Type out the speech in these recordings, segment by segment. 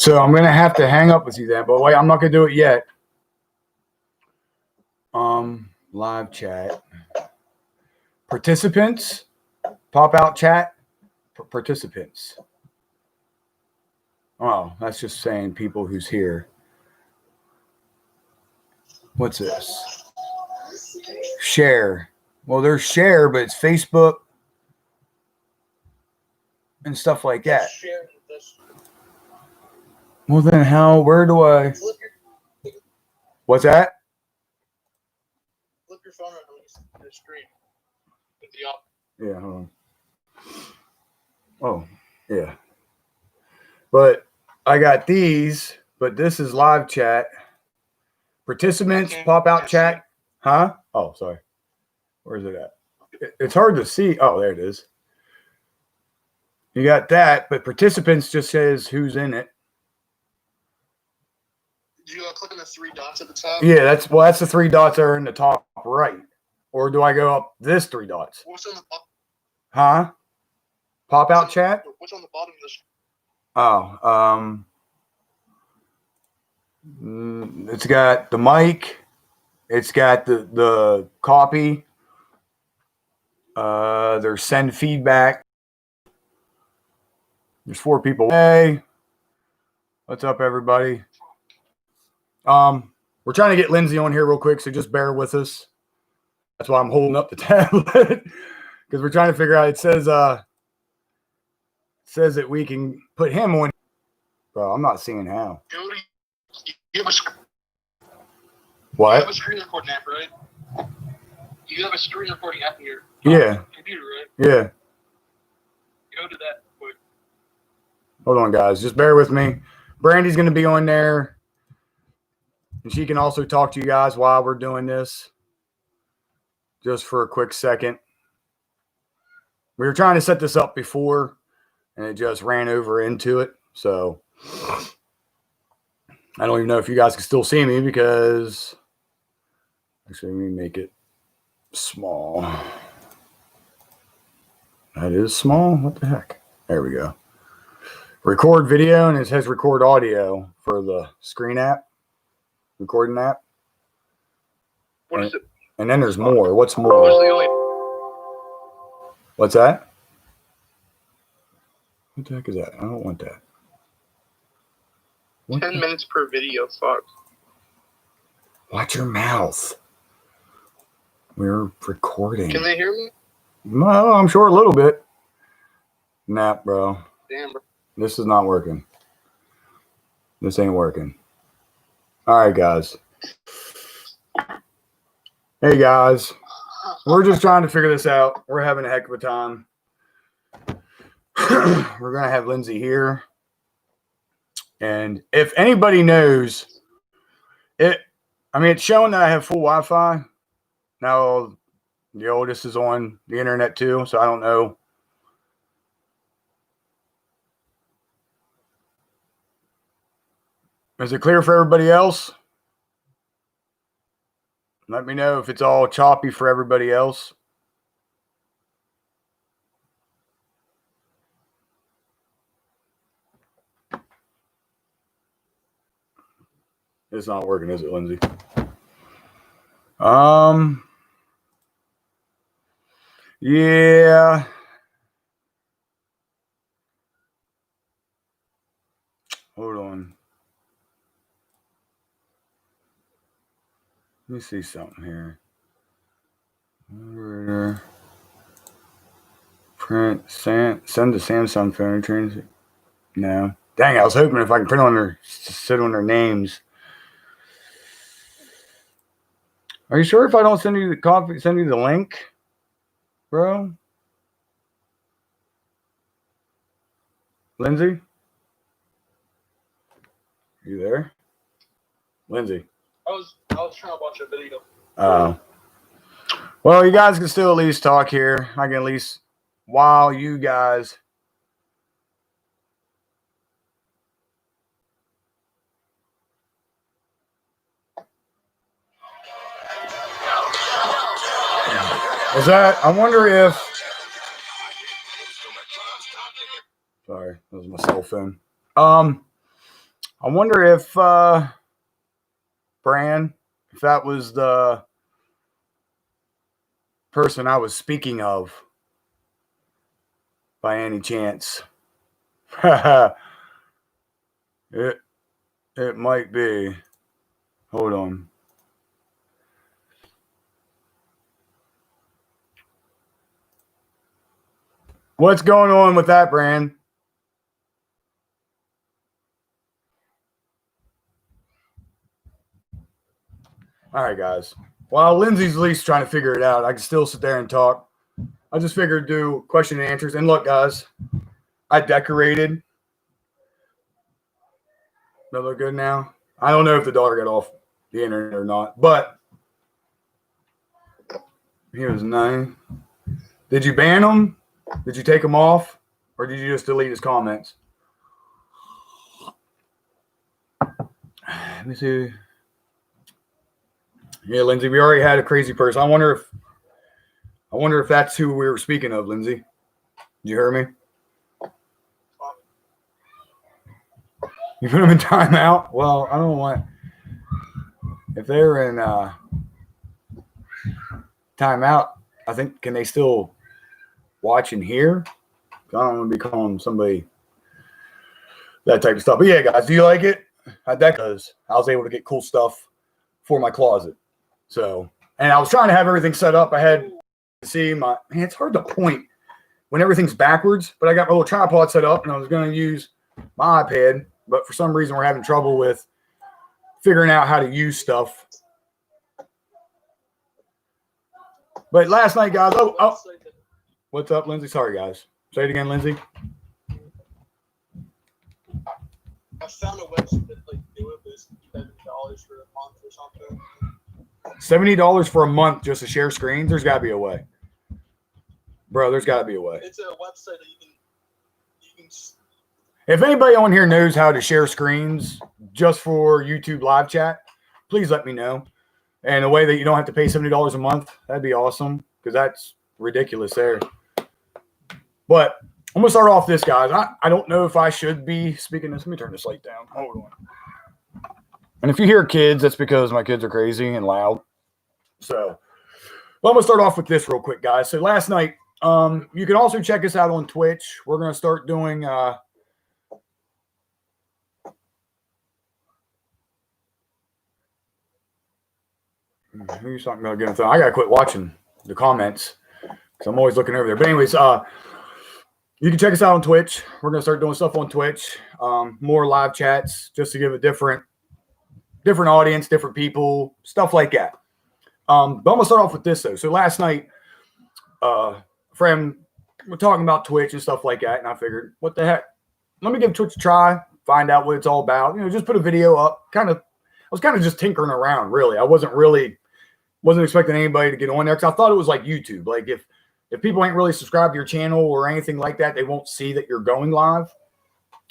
So I'm gonna have to hang up with you then, but wait, I'm not gonna do it yet. Live chat. Participants, pop out chat. Participants. Oh, that's just saying people who's here. What's this? Share. Well, there's share, but it's Facebook and stuff like that. Well, then where do I? What's that? Flip your phone on the screen. Yeah, hold on. Oh, yeah. But I got these, but this is live chat. Participants, pop out chat. Huh? Oh, sorry. Where is it at? It's hard to see. Oh, there it is. You got that, but participants just says who's in it. Do you click on the three dots at the top? Yeah, that's the three dots that are in the top right. Or do I go up this three dots? What's on the bottom? Huh? Pop out chat? What's on the bottom of the screen? Oh, it's got the mic. It's got the copy. There's send feedback. There's 4 people. Hey, what's up, everybody? We're trying to get Lindsay on here real quick, so just bear with us. That's why I'm holding up the tablet because we're trying to figure out. It says that we can put him on. Bro, I'm not seeing how. You have What? You have a screen recording app, right? You have a screen recording app in your computer, right? Yeah. Go to that quick. Hold on, guys. Just bear with me. Brandy's going to be on there, and she can also talk to you guys while we're doing this. Just for a quick second. We were trying to set this up before, and it just ran over into it. So I don't even know if you guys can still see me because actually let me make it small. That is small. What the heck? There we go. Record video, and it says record audio for the screen app, recording app. What is it? And then there's more. What's more? What's that? What the heck is that? I don't want that. 10 minutes per video, fuck. Watch your mouth. We're recording. Can they hear me? No, I'm sure a little bit. Nah, bro. Damn, bro. This is not working. This ain't working. All right, guys. Hey, guys. We're just trying to figure this out. We're having a heck of a time. We're going to have Lindsay here. And if anybody knows it, I mean, it's showing that I have full Wi-Fi. Now, the oldest is on the internet too, so I don't know. Is it clear for everybody else? Let me know if it's all choppy for everybody else. It's not working, is it, Lindsay? Yeah. Hold on. Let me see something here. Print, send to Samsung phone transit. No. Dang, I was hoping if I can print on their, sit on their names. Are you sure if I don't send you the copy, send you the link, bro? Lindsay? You there? Lindsay? I was trying to watch a video. Oh. Well, you guys can still at least talk here. I can at least, while you guys... Is that, I wonder if... Sorry, that was my cell phone. I wonder if Bran, if that was the person I was speaking of by any chance. it might be. Hold on. What's going on with that, Bran? All right, guys. While Lindsay's at least trying to figure it out, I can still sit there and talk. I just figured do question and answers. And look, guys, I decorated. They look good now. I don't know if the daughter got off the internet or not, but he was 9. Did you ban him? Did you take him off? Or did you just delete his comments? Let me see. Yeah, Lindsay, we already had a crazy person. I wonder if that's who we were speaking of, Lindsay. Did you hear me? You put them in timeout? Well, I don't want. If they're in timeout, I think, can they still watch and hear? I don't want to be calling somebody that type of stuff. But yeah, guys, do you like it? Because I was able to get cool stuff for my closet. So, and I was trying to have everything set up. I had to see man, it's hard to point when everything's backwards, but I got my little tripod set up and I was going to use my iPad, but for some reason we're having trouble with figuring out how to use stuff. But last night, guys, oh, what's up, Lindsay? Sorry, guys. Say it again, Lindsay. I found a website that do it, but it's $70 for a month or something. $70 for a month just to share screens? There's got to be a way. Bro, there's got to be a way. It's a website that you can. If anybody on here knows how to share screens just for YouTube live chat, please let me know. And a way that you don't have to pay $70 a month, that'd be awesome, because that's ridiculous there. But I'm going to start off this, guys. I don't know if I should be speaking this. Let me turn this light down. Hold on. And if you hear kids, that's because my kids are crazy and loud. So, well, I'm going to start off with this real quick, guys. So last night, you can also check us out on Twitch. We're going to start doing who's talking about getting I gotta quit watching the comments because I'm always looking over there. But anyways, you can check us out on Twitch. We're gonna start doing stuff on Twitch, more live chats, just to give a different audience, different people, stuff like that. But I'm gonna start off with this though. So last night, friend, we're talking about Twitch and stuff like that, and I figured, what the heck? Let me give Twitch a try, find out what it's all about. You know, just put a video up. I was kind of just tinkering around, really. I wasn't expecting anybody to get on there because I thought it was like YouTube. Like if people ain't really subscribed to your channel or anything like that, they won't see that you're going live.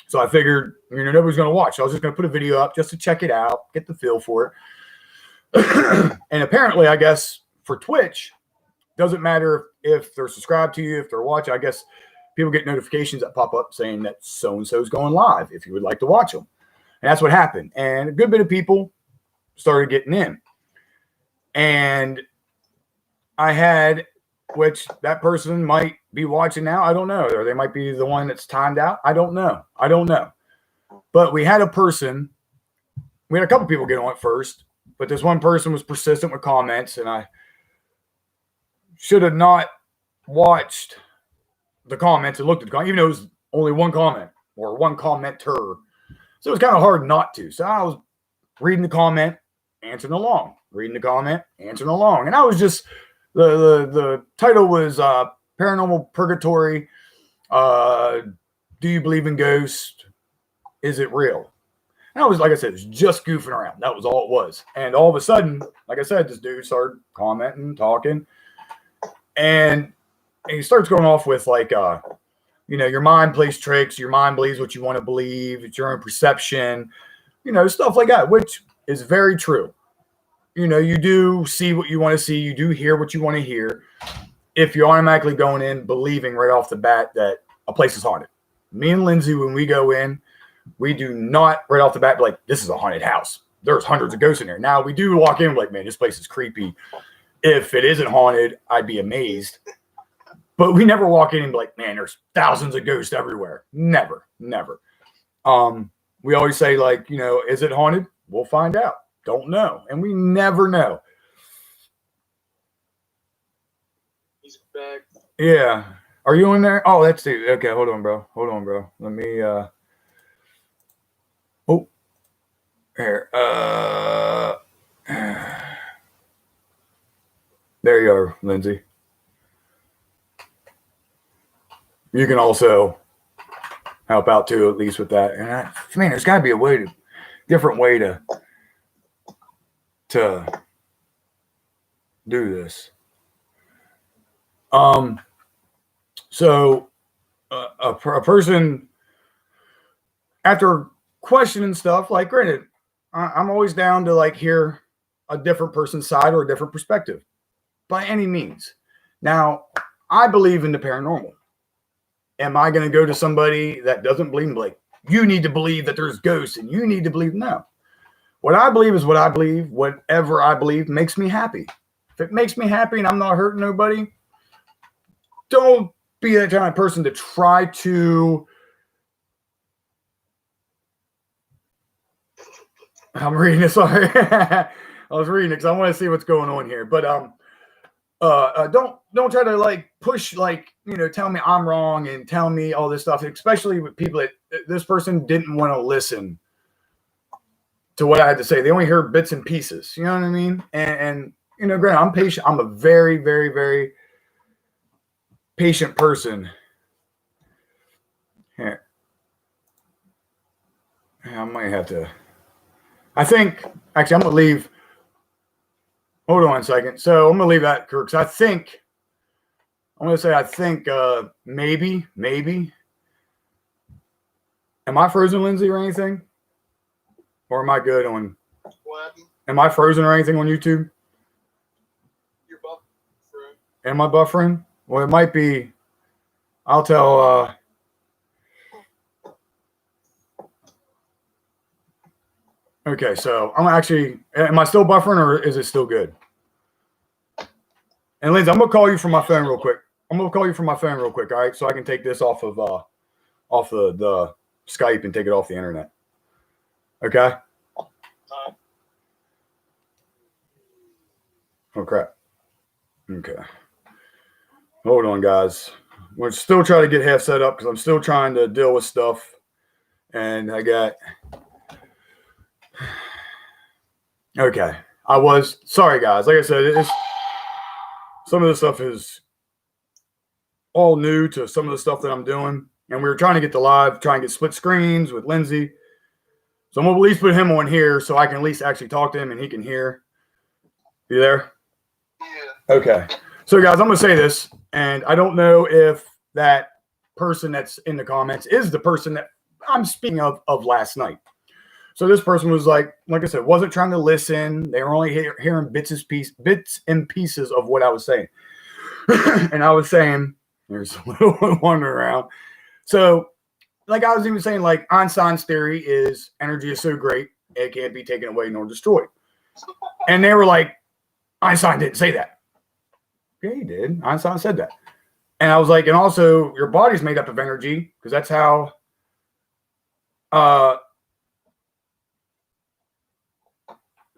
So I figured, nobody's going to watch. So I was just going to put a video up just to check it out, get the feel for it. And apparently, I guess for Twitch, doesn't matter if they're subscribed to you, if they're watching. I guess people get notifications that pop up saying that so-and-so is going live if you would like to watch them. And that's what happened. And a good bit of people started getting in. And I had, which that person might be watching now. I don't know. Or they might be the one that's timed out. I don't know. But we had a person. We had a couple people get on it first. But this one person was persistent with comments. And I should have not watched the comments and looked at the comments, even though it was only one comment or one commenter. So it was kind of hard not to. So I was reading the comment, answering along, reading the comment, answering along. And I was just, the title was Paranormal Purgatory. Do you believe in ghosts? Is it real? And I was, like I said, it was just goofing around. That was all it was. And all of a sudden, like I said, this dude started commenting, talking. And he starts going off with like, your mind plays tricks. Your mind believes what you want to believe. It's your own perception, stuff like that, which is very true. You do see what you want to see. You do hear what you want to hear. If you're automatically going in believing right off the bat that a place is haunted. Me and Lindsay, when we go in, We do not right off the bat be like, this is a haunted house. There's hundreds of ghosts in there. Now we do walk in like, man, this place is creepy. If it isn't haunted, I'd be amazed. But we never walk in and be like, man, there's thousands of ghosts everywhere. Never. We always say, like, you know, is it haunted? We'll find out. Don't know. And we never know. He's back. Yeah. Are you in there? Oh, that's it. Okay, hold on, bro. Let me oh. Here. There you are, Lindsay. You can also help out too, at least with that. And man, there's got to be a different way to do this. So a person, after questioning stuff, like, granted, I'm always down to like hear a different person's side or a different perspective by any means. Now, I believe in the paranormal. Am I going to go to somebody that doesn't believe and be like, you need to believe that there's ghosts and you need to believe? No. What I believe is what I believe. Whatever I believe makes me happy. If it makes me happy and I'm not hurting nobody, don't be that kind of person to try to. I'm reading it. Sorry. I was reading it because I want to see what's going on here. But don't try to like push, like, you know, tell me I'm wrong and tell me all this stuff, especially with people that this person didn't want to listen to what I had to say. They only heard bits and pieces. You know what I mean? And you know, granted, I'm patient. I'm a very, very, very patient person. Here. I might have to. I think, actually, I'm going to leave. Hold on a second. So I'm going to leave that, Kirk. I think, maybe. Am I frozen, Lindsay, or anything? Or am I good on? What? Am I frozen or anything on YouTube? You're buffering. Am I buffering? Well, it might be. I'll tell. Okay, so I'm actually. Am I still buffering, or is it still good? And Lindsay, I'm gonna call you from my phone real quick. All right, so I can take this off of the Skype and take it off the internet. Okay. Oh crap. Okay. Hold on, guys. We're still trying to get half set up because I'm still trying to deal with stuff, and I got. Okay. Sorry, guys. Like I said, some of this stuff is all new to some of the stuff that I'm doing. And we were trying to get try and get split screens with Lindsay. So I'm going to at least put him on here so I can at least actually talk to him and he can hear. You there? Yeah. Okay. So, guys, I'm going to say this, and I don't know if that person that's in the comments is the person that I'm speaking of last night. So this person was like I said, wasn't trying to listen. They were only hearing bits and pieces of what I was saying. And I was saying, there's a little one wandering around. So, like I was even saying, like Einstein's theory is energy is so great, it can't be taken away nor destroyed. And they were like, Einstein didn't say that. Yeah, he did. Einstein said that. And I was like, and also your body's made up of energy because that's how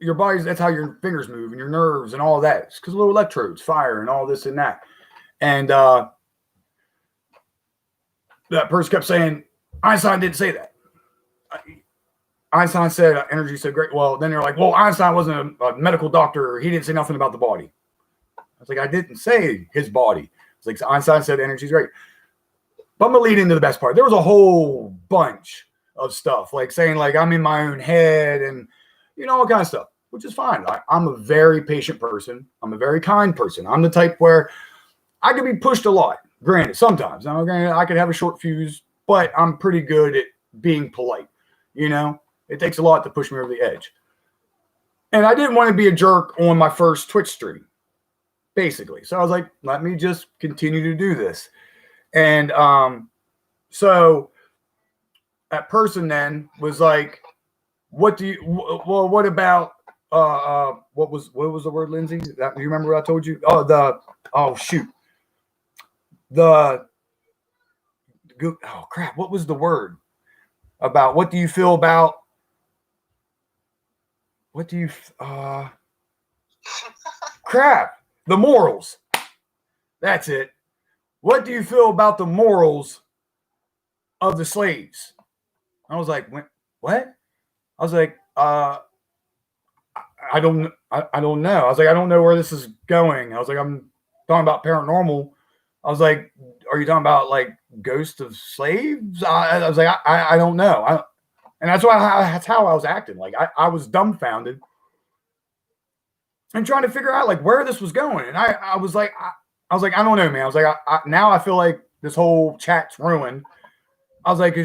your body's, that's how your fingers move and your nerves and all of that. It's because of little electrodes, fire, and all this and that. And that person kept saying, Einstein didn't say that. Einstein said energy is so great. Well, then they're like, well, Einstein wasn't a medical doctor. He didn't say nothing about the body. I was like, I didn't say his body. It's like Einstein said energy is great. But I'm going to lead into the best part. There was a whole bunch of stuff, like saying like I'm in my own head and, you know, all kind of stuff, which is fine. I'm a very patient person. I'm a very kind person. I'm the type where I can be pushed a lot. Granted, sometimes. Now, granted, I could have a short fuse, but I'm pretty good at being polite. You know, it takes a lot to push me over the edge. And I didn't want to be a jerk on my first Twitch stream, basically. So I was like, let me just continue to do this. And so that person then was like, what do you, what about, what was the word, Lindsay? Do you remember what I told you? Oh, shoot. Oh, crap. What was the word about? What do you feel about, crap, the morals. That's it. What do you feel about the morals of the slaves? I was like, what? I was like, I don't know. I was like, I don't know where this is going. I was like, I'm talking about paranormal. I was like, are you talking about like ghosts of slaves? I was like, I don't know. And that's how I was acting. Like I was dumbfounded and trying to figure out like where this was going. And I was like, I don't know, man. I was like, now I feel like this whole chat's ruined. I was like,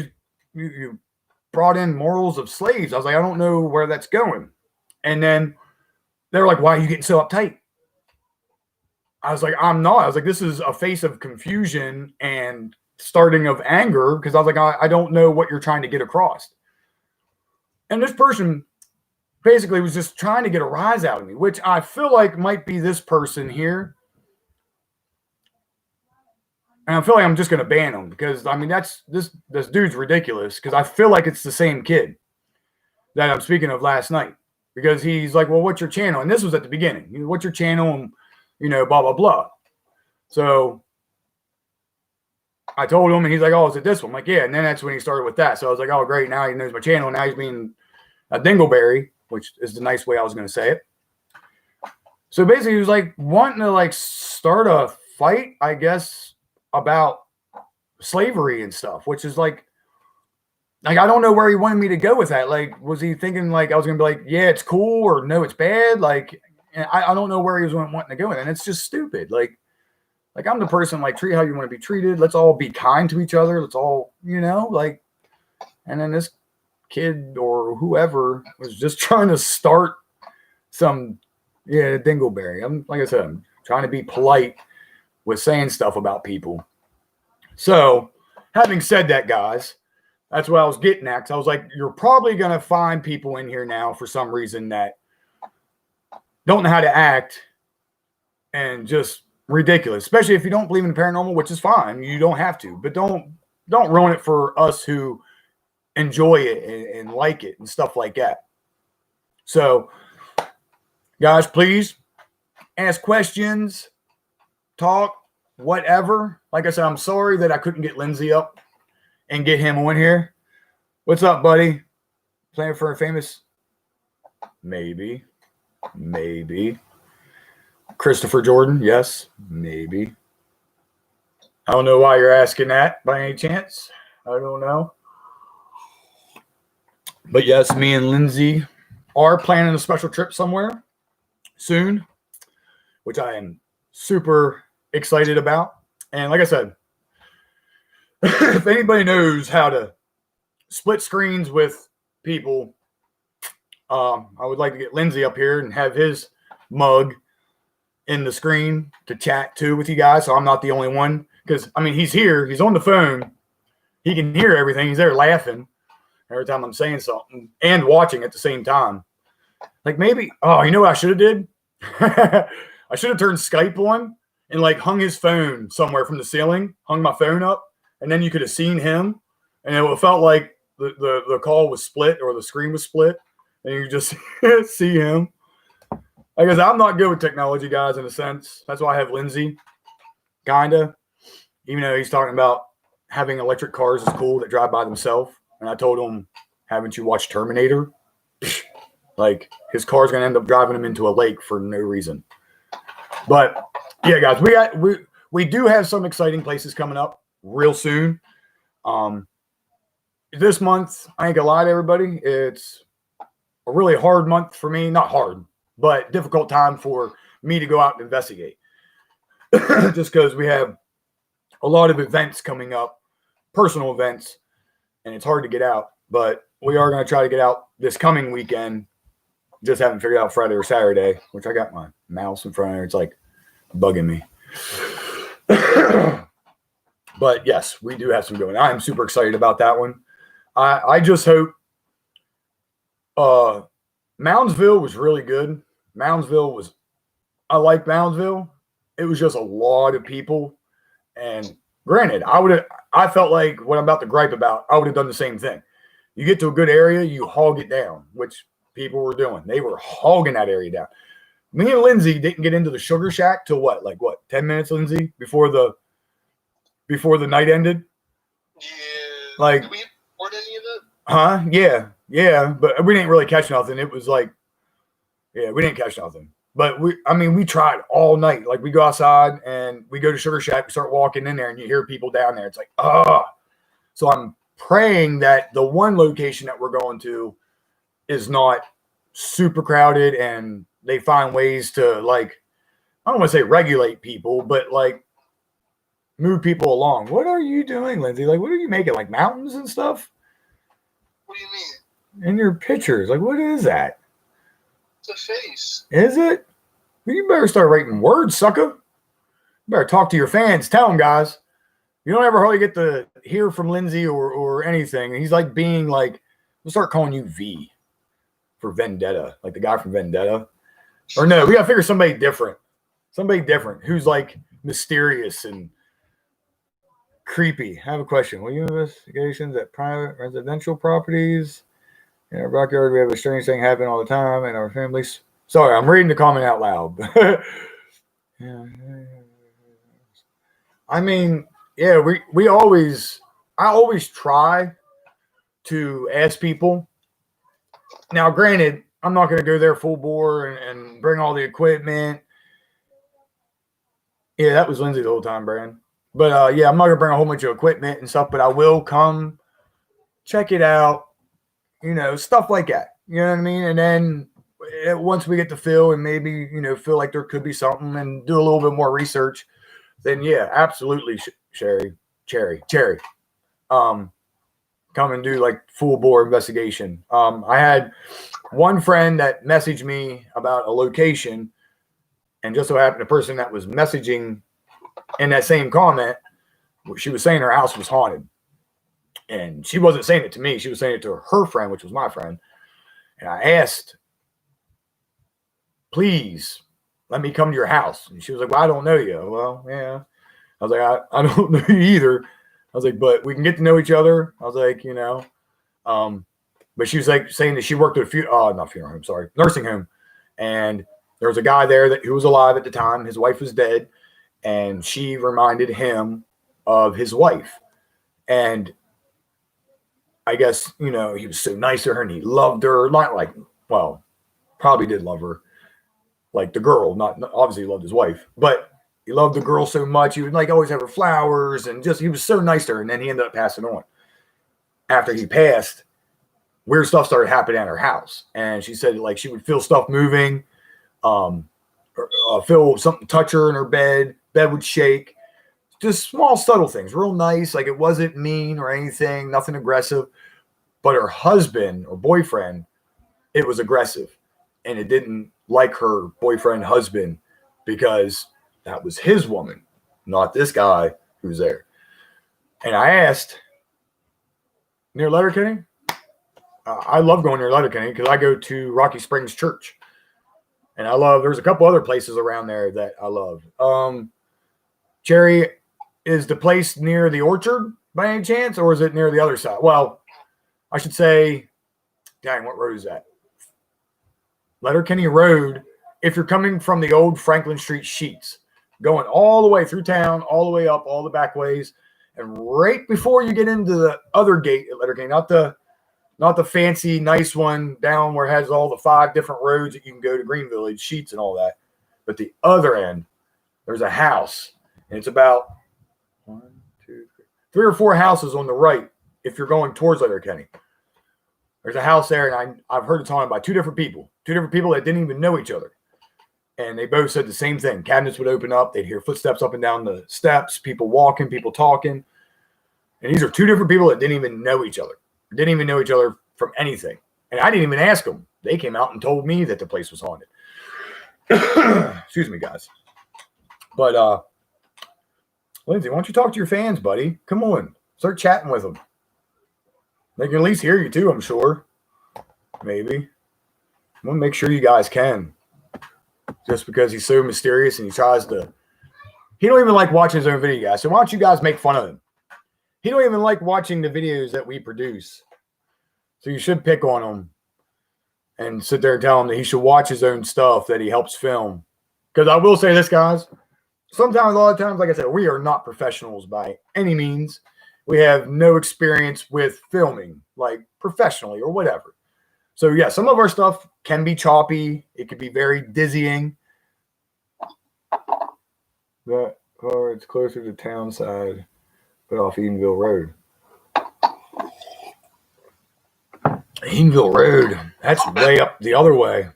you brought in morals of slaves. I was like, I don't know where that's going. And then they were like, why are you getting so uptight? I was like, I'm not. I was like, this is a face of confusion and starting of anger because I was like, I don't know what you're trying to get across. And this person basically was just trying to get a rise out of me, which I feel like might be this person here. And I feel like I'm just going to ban him because, I mean, this dude's ridiculous because I feel like it's the same kid that I'm speaking of last night because he's like, well, what's your channel? And this was at the beginning. What's your channel? And, blah, blah, blah. So I told him and he's like, oh, is it this one? I'm like, yeah. And then that's when he started with that. So I was like, oh, great. Now he knows my channel. Now he's being a dingleberry, which is the nice way I was going to say it. So basically he was like wanting to like start a fight, I guess, about slavery and stuff, which is like I don't know where he wanted me to go with that. Like, was he thinking like I was gonna be like, yeah, it's cool, or no, it's bad? Like, I don't know where he was wanting to go with it. And it's just stupid. Like I'm the person, like, treat how you want to be treated. Let's all be kind to each other. Let's all, like, and then this kid or whoever was just trying to start some, dingleberry. Like I said, I'm trying to be polite with saying stuff about people. So, having said that, guys, that's what I was getting at. 'Cause I was like, you're probably going to find people in here now for some reason that don't know how to act and just ridiculous, especially if you don't believe in the paranormal, which is fine. You don't have to, but don't ruin it for us who enjoy it and like it and stuff like that. So, guys, please ask questions, talk, whatever. Like I said, I'm sorry that I couldn't get Lindsay up and get him on here. What's up, buddy? Playing for a famous? Maybe. Christopher Jordan? Yes, maybe. I don't know why you're asking that by any chance. I don't know. But yes, me and Lindsay are planning a special trip somewhere soon, which I am super excited about. And like I said, if anybody knows how to split screens with people, I would like to get Lindsay up here and have his mug in the screen to chat too with you guys, so I'm not the only one. Because, I mean, he's here. He's on the phone. He can hear everything. He's there laughing every time I'm saying something and watching at the same time. Like maybe, you know what I should have did? I should have turned Skype on and like hung his phone somewhere from the ceiling, hung my phone up, and then you could have seen him, and it felt like the call was split or the screen was split, and you just see him. I guess I'm not good with technology, guys, in a sense. That's why I have Lindsay, kinda. Even though he's talking about having electric cars is cool that drive by themselves, and I told him, haven't you watched Terminator? Like, his car's gonna end up driving him into a lake for no reason. But yeah, guys, we do have some exciting places coming up real soon. This month, I ain't gonna lie to everybody, it's a really hard month for me. Not hard, but difficult time for me to go out and investigate. Just because we have a lot of events coming up, personal events, and it's hard to get out. But we are going to try to get out this coming weekend. Just haven't figured out Friday or Saturday, which I got my mouse in front of there. It's like bugging me. But yes, we do have some going. I'm super excited about that one. I just hope Moundsville was really good. I like Moundsville. It was just a lot of people. And granted, I felt like what I'm about to gripe about, I would have done the same thing. You get to a good area, you hog it down, which people were doing. They were hogging that area down. Me and Lindsay didn't get into the Sugar Shack till what? 10 minutes, Lindsay, before the night ended? Yeah. Did we report any of it? Huh? Yeah. But we didn't really catch nothing. It was we didn't catch nothing. But we tried all night. Like, we go outside and we go to Sugar Shack, we start walking in there, and you hear people down there. It's like, So I'm praying that the one location that we're going to is not super crowded and they find ways to, I don't want to say regulate people, but move people along. What are you doing, Lindsay? What are you making? Mountains and stuff? What do you mean? In your pictures. What is that? It's a face. Is it? Well, you better start writing words, sucker. You better talk to your fans. Tell them, guys. You don't ever really get to hear from Lindsay or anything. He's we'll start calling you V for Vendetta, like the guy from Vendetta. Or no, we got to figure somebody different. Somebody different who's mysterious and creepy. I have a question. Will you investigations at private residential properties? In our backyard, we have a strange thing happen all the time in our families. Sorry, I'm reading the comment out loud. I always try to ask people. Now, granted, I'm not going to go there full bore and bring all the equipment. Yeah, that was Lindsay the whole time, Brand. But I'm not going to bring a whole bunch of equipment and stuff, but I will come check it out, stuff like that. You know what I mean? And then once we get to feel and maybe, feel like there could be something and do a little bit more research, then yeah, absolutely, Cherry. Come and do full bore investigation. I had one friend that messaged me about a location, and just so happened the person that was messaging in that same comment, she was saying her house was haunted. And she wasn't saying it to me. She was saying it to her friend, which was my friend. And I asked, please let me come to your house. And she was like, well, I don't know you. Well, yeah. I was like, I don't know you either. I was like, but we can get to know each other. I was like, but she was saying that she worked at a nursing home. And there was a guy there who was alive at the time. His wife was dead. And she reminded him of his wife. And I guess, he was so nice to her and he loved her. Probably did love her. The girl, not obviously he loved his wife, but he loved the girl so much. He would always have her flowers and he was so nice to her. And then he ended up passing on. After he passed, weird stuff started happening at her house. And she said she would feel stuff moving, feel something touch her in her bed would shake. Just small, subtle things, real nice. It wasn't mean or anything, nothing aggressive. But her husband or boyfriend, it was aggressive. And it didn't like her boyfriend, husband, because that was his woman, not this guy who was there. And I asked, near Letterkenny? I love going near Letterkenny because I go to Rocky Springs Church. And there's a couple other places around there that I love. Cherry, is the place near the orchard by any chance, or is it near the other side? Well, I should say, dang, what road is that? Letterkenny Road. If you're coming from the old Franklin Street Sheets, going all the way through town, all the way up, all the back ways, and right before you get into the other gate at Letterkenny, not the fancy, nice one down where it has all the 5 different roads that you can go to Green Village, Sheets and all that, but the other end, there's a house, and it's about 1, 2, 3 or 4 houses on the right if you're going towards Letterkenny. There's a house there, and I've heard it talking by 2 different people that didn't even know each other. And they both said the same thing. Cabinets would open up. They'd hear footsteps up and down the steps, people walking, people talking. And these are 2 different people that didn't even know each other. Didn't even know each other from anything. And I didn't even ask them. They came out and told me that the place was haunted. Excuse me, guys. But, Lindsay, why don't you talk to your fans, buddy? Come on. Start chatting with them. They can at least hear you too, I'm sure. Maybe. I'm going to make sure you guys can. Just because he's so mysterious and he tries to... He don't even like watching his own video, guys. So why don't you guys make fun of him? He don't even like watching the videos that we produce. So you should pick on him and sit there and tell him that he should watch his own stuff that he helps film. Because I will say this, guys. Sometimes, a lot of times, like I said, we are not professionals by any means. We have no experience with filming, like professionally or whatever. So, yeah, some of our stuff can be choppy. It can be very dizzying. That car, it's closer to town side, but off Edenville Road. Edenville Road. That's way up the other way.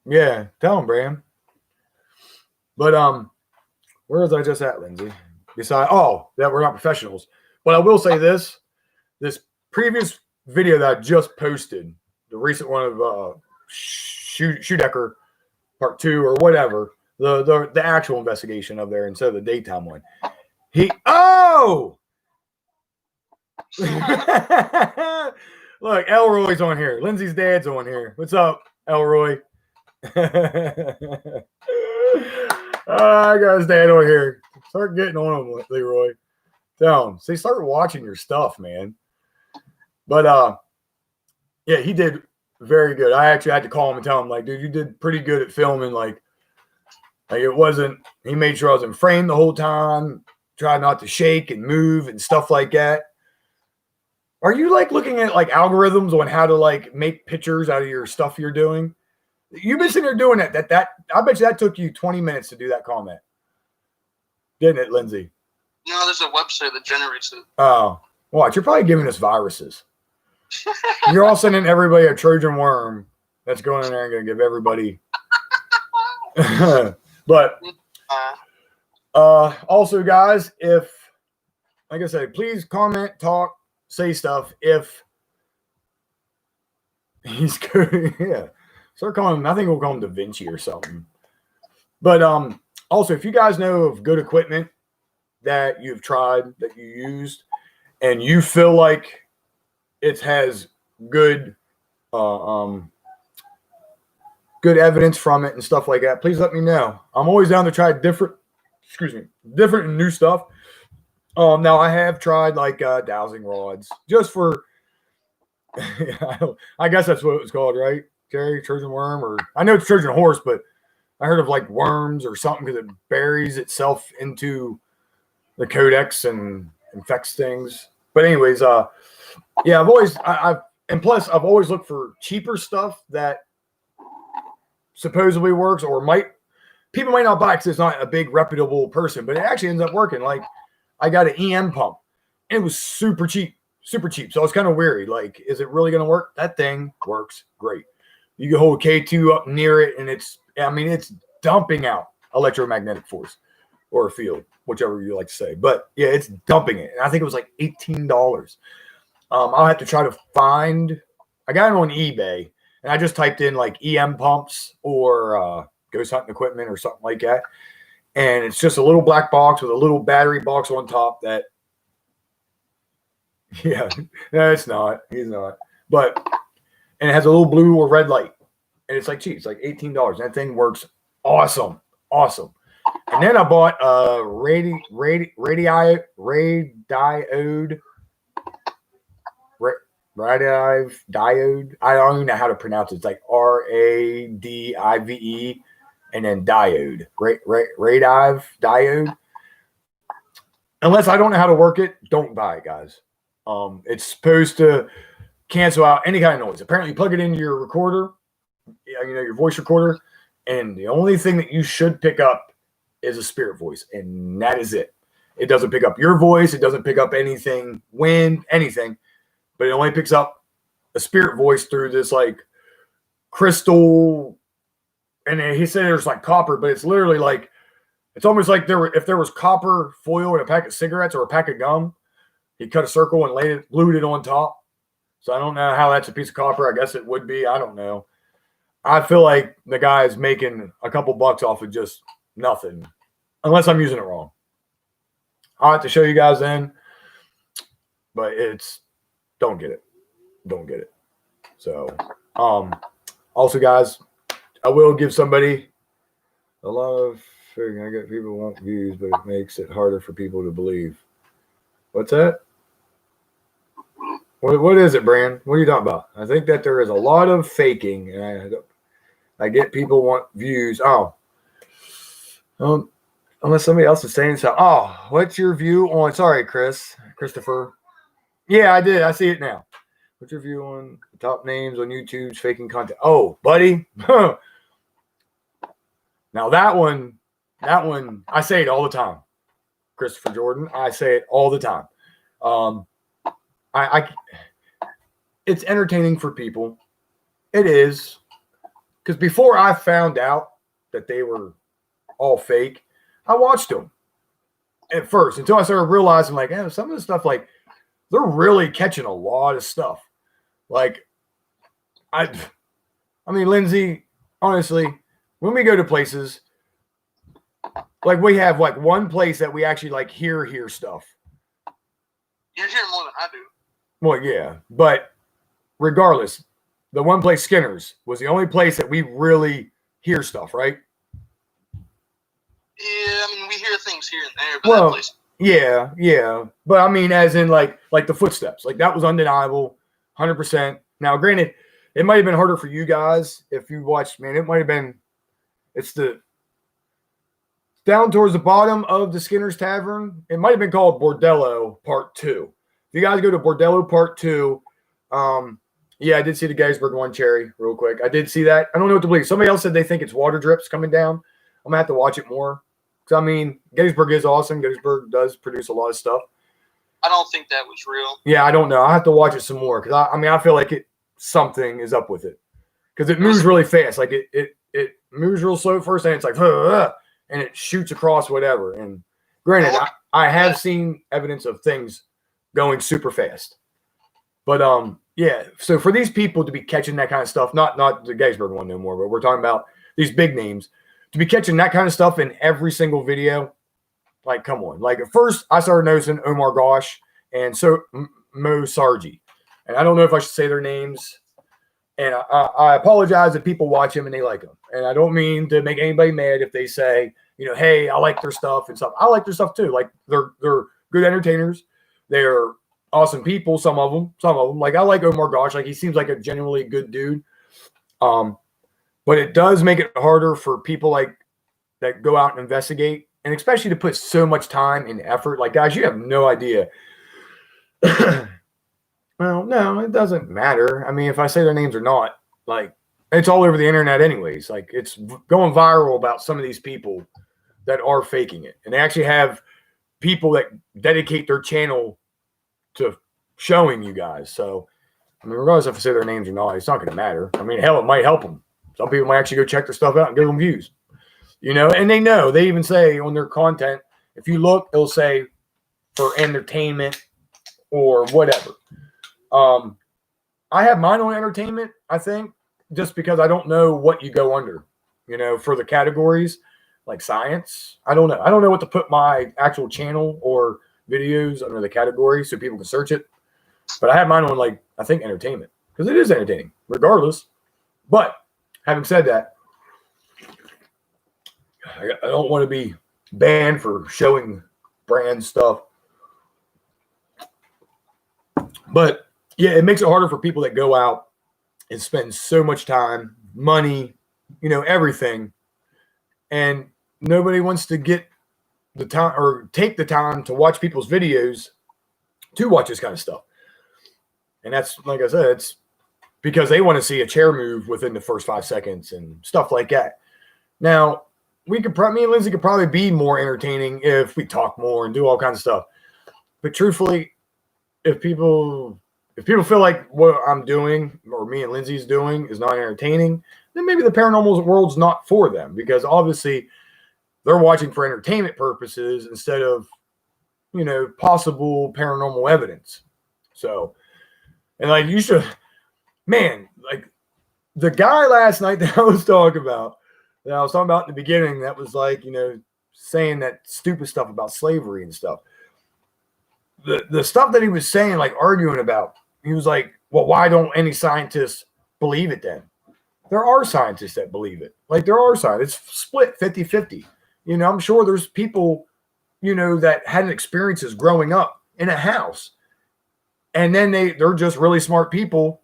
Yeah, tell him, Bram. But where was I just at, Lindsay? Besides, that we're not professionals. But I will say this previous video that I just posted, the recent one of Schudecker Part 2 or whatever, the actual investigation of there instead of the daytime one. Look, Elroy's on here. Lindsay's dad's on here. What's up, Elroy? I got his dad on here. Start getting on him, Leroy. Tell him. See, start watching your stuff, man. But yeah, he did very good. I actually had to call him and tell him, like, dude, you did pretty good at filming. Like it wasn't. He made sure I was in frame the whole time. Tried not to shake and move and stuff like that. Are you like looking at like algorithms on how to like make pictures out of your stuff you're doing? You've been sitting there doing it. That I bet you that took you 20 minutes to do that comment. Didn't it, Lindsay? No, there's a website that generates it. Oh, watch. You're probably giving us viruses. You're all sending everybody a Trojan worm that's going in there and going to give everybody. But also, guys, if, like I said, please comment, talk, say stuff. If he's good, yeah. Start calling him, I think we'll call him Da Vinci or something. But also, if you guys know of good equipment that you've tried, that you used, and you feel like it has good good evidence from it and stuff like that, please let me know. I'm always down to try different and new stuff. Now I have tried like dowsing rods just for I guess that's what it was called, right? Jerry, Trojan worm, or I know it's Trojan horse, but I heard of like worms or something because it buries itself into the codex and infects things. But anyways, yeah, I've always looked for cheaper stuff that supposedly works or people might not buy because it's not a big reputable person, but it actually ends up working. Like I got an EM pump. It was super cheap. So I was kind of weary. Like, is it really going to work? That thing works great. You can hold K2 up near it, and it's dumping out electromagnetic force or a field, whichever you like to say. But yeah, it's dumping it. And I think it was like $18. I'll have to try to find. I got it on eBay, and I just typed in like EM pumps or ghost hunting equipment or something like that. And it's just a little black box with a little battery box on top that. Yeah, no, it's not. He's not. But and it has a little blue or red light, and it's like cheap. It's like $18. That thing works awesome. And then I bought a radiode. I don't even know how to pronounce it. It's like RADIVE, and then diode. Radive diode. Unless I don't know how to work it, don't buy it, guys. It's supposed to cancel out any kind of noise. Apparently, you plug it into your recorder, your voice recorder, and the only thing that you should pick up is a spirit voice, and that is it. It doesn't pick up your voice. It doesn't pick up anything, wind, anything, but it only picks up a spirit voice through this like crystal. And he said there's like copper, but it's literally like it's almost like if there was copper foil in a pack of cigarettes or a pack of gum. He cut a circle and glued it on top. So I don't know how that's a piece of copper. I guess it would be. I don't know. I feel like the guy is making a couple bucks off of just nothing, unless I'm using it wrong. I'll have to show you guys then. but don't get it. Don't get it. So, also, guys, I will give somebody a lot of figuring. I get people want views, but it makes it harder for people to believe. What's that? What is it, Brand? What are you talking about? I think that there is a lot of faking, and I get people want views. Unless somebody else is saying so. Oh, what's your view on? Sorry, Christopher. Yeah, I did. I see it now. What's your view on the top names on YouTube's faking content? Oh, buddy. Now that one, I say it all the time. Christopher Jordan, I say it all the time. It's entertaining for people. It is. Because before I found out that they were all fake, I watched them at first until I started realizing, like, some of the stuff, like, they're really catching a lot of stuff. Like, I mean, Lindsay, honestly, when we go to places, like, we have, like, one place that we actually, like, hear stuff. You're hearing more than I do. Well, yeah, but regardless, the one place, Skinner's, was the only place that we really hear stuff, right? Yeah, I mean, we hear things here and there, but that place. Yeah. But I mean, as in like the footsteps, like that was undeniable, 100%. Now, granted, it might have been harder for you guys if you watched, man, it might have been, it's down towards the bottom of the Skinner's Tavern. It might have been called Bordello Part 2. If you guys go to Bordello Part 2, yeah, I did see the Gettysburg one, Cherry, real quick. I did see that. I don't know what to believe. Somebody else said they think it's water drips coming down. I'm going to have to watch it more. Because, I mean, Gettysburg is awesome. Gettysburg does produce a lot of stuff. I don't think that was real. Yeah, I don't know. I have to watch it some more. Because, I feel like something is up with it. Because it moves really fast. Like, it moves real slow at first, and it's like, and it shoots across whatever. And granted, I have seen evidence of things going super fast. But, yeah, so for these people to be catching that kind of stuff, not the Gettysburg one no more, but we're talking about these big names, to be catching that kind of stuff in every single video, like, come on. Like, at first, I started noticing Omar Gosh and so Mo Sargi. And I don't know if I should say their names. And I apologize if people watch them and they like them. And I don't mean to make anybody mad if they say, hey, I like their stuff and stuff. I like their stuff too. Like, they're good entertainers. They're awesome people, some of them. Like, I like Omar Gosh. Like, he seems like a genuinely good dude. But it does make it harder for people like that go out and investigate, and especially to put so much time and effort. Like, guys, you have no idea. Well, no, it doesn't matter. I mean, if I say their names or not, like, it's all over the internet anyways. Like, it's going viral about some of these people that are faking it. And they actually have people that dedicate their channel to showing you guys. So, I mean, regardless if I say their names or not, it's not going to matter. I mean, hell, it might help them. Some people might actually go check their stuff out and give them views, and they know. They even say on their content, if you look, it'll say for entertainment or whatever. I have mine on entertainment, I think, just because I don't know what you go under, for the categories like science. I don't know. I don't know what to put my actual channel or videos under the category so people can search it. But I have mine on, like, I think entertainment, because it is entertaining regardless. But having said that, I don't want to be banned for showing brand stuff. But, yeah, it makes it harder for people that go out and spend so much time, money, everything. And nobody wants to get the time or take the time to watch people's videos to watch this kind of stuff. And that's, like I said, it's because they want to see a chair move within the first 5 seconds and stuff like that. Now, me and Lindsay could probably be more entertaining if we talk more and do all kinds of stuff. But truthfully, if people feel like what I'm doing or me and Lindsay's doing is not entertaining, then maybe the paranormal world's not for them, because obviously they're watching for entertainment purposes instead of, possible paranormal evidence. So, and like, you should, man, like the guy last night that I was talking about in the beginning, that was like, saying that stupid stuff about slavery and stuff. the stuff that he was saying, like arguing about, he was like, well, why don't any scientists believe it then? There are scientists that believe it. Like there are scientists. It's split 50-50. You know, I'm sure there's people, you know, that had experiences growing up in a house. And then they're just really smart people.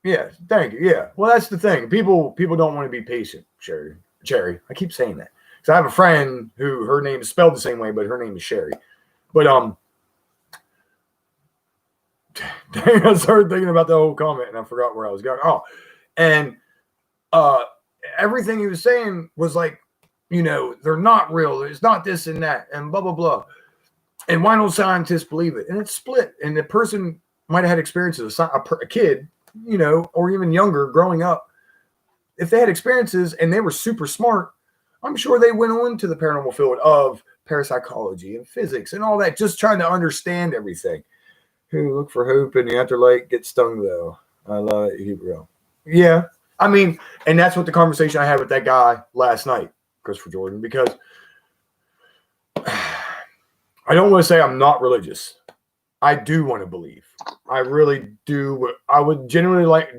Yeah, thank you. Yeah. Well, that's the thing. People don't want to be patient, Cherry. I keep saying that. So I have a friend who her name is spelled the same way, but her name is Sherry. But I started thinking about the whole comment and I forgot where I was going. Oh, and everything he was saying was like, you know, they're not real. It's not this and that and blah, blah, blah. And why don't scientists believe it? And it's split. And the person might have had experiences, a kid, you know, or even younger growing up. If they had experiences and they were super smart, I'm sure they went on to the paranormal field of parapsychology and physics and all that, just trying to understand everything. Who look for hope in the afterlife, get stung though. I love it, Hebrew. Yeah, I mean, and that's what the conversation I had with that guy last night, Christopher Jordan, because I don't want to say I'm not religious. I do want to believe. I really do. I would genuinely like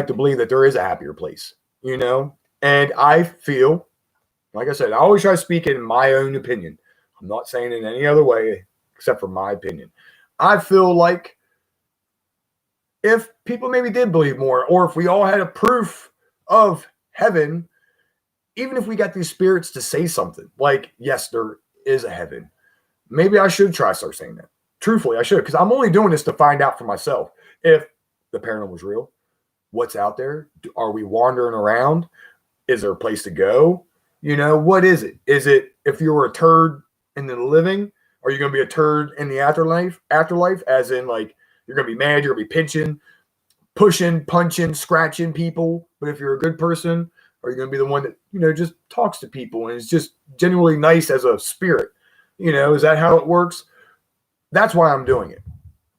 to believe that there is a happier place, you know? And I feel, like I said, I always try to speak in my own opinion. I'm not saying it in any other way except for my opinion. I feel like if people maybe did believe more, or if we all had a proof of heaven, even if we got these spirits to say something like, yes, there is a heaven, maybe I should try to start saying that. Truthfully, I should, because I'm only doing this to find out for myself if the paranormal is real. What's out there? Are we wandering around? Is there a place to go? You know, what is it? Is it if you were a turd in the living, are you going to be a turd in the afterlife? Afterlife, as in like you're going to be mad, you're going to be pinching, pushing, punching, scratching people. But if you're a good person, are you going to be the one that, you know, just talks to people and is just genuinely nice as a spirit? You know, is that how it works? That's why I'm doing it.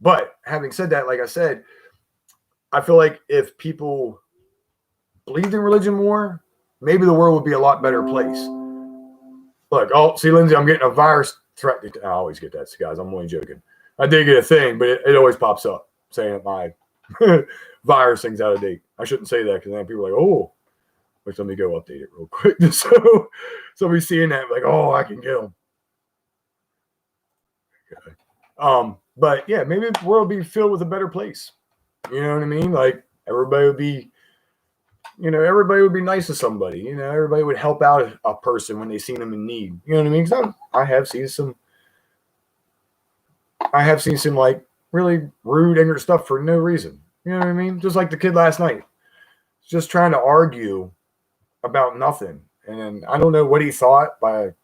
But having said that, like I said, I feel like if people believed in religion more, maybe the world would be a lot better place. Look, oh, see, Lindsay, I'm getting a virus threat. I always get that, guys. I'm only joking. I did get a thing, but it always pops up saying that my virus thing's out of date. I shouldn't say that because then people are like, oh, which let me go update it real quick. So we seeing that like, oh, I can get them. Okay. But yeah, maybe the world would be filled with a better place. You know what I mean? Like everybody would be, you know, everybody would be nice to somebody. You know, everybody would help out a person when they seen them in need. You know what I mean? Because I have seen some like really rude, ignorant stuff for no reason. You know what I mean? Just like the kid last night, just trying to argue about nothing. And I don't know what he thought by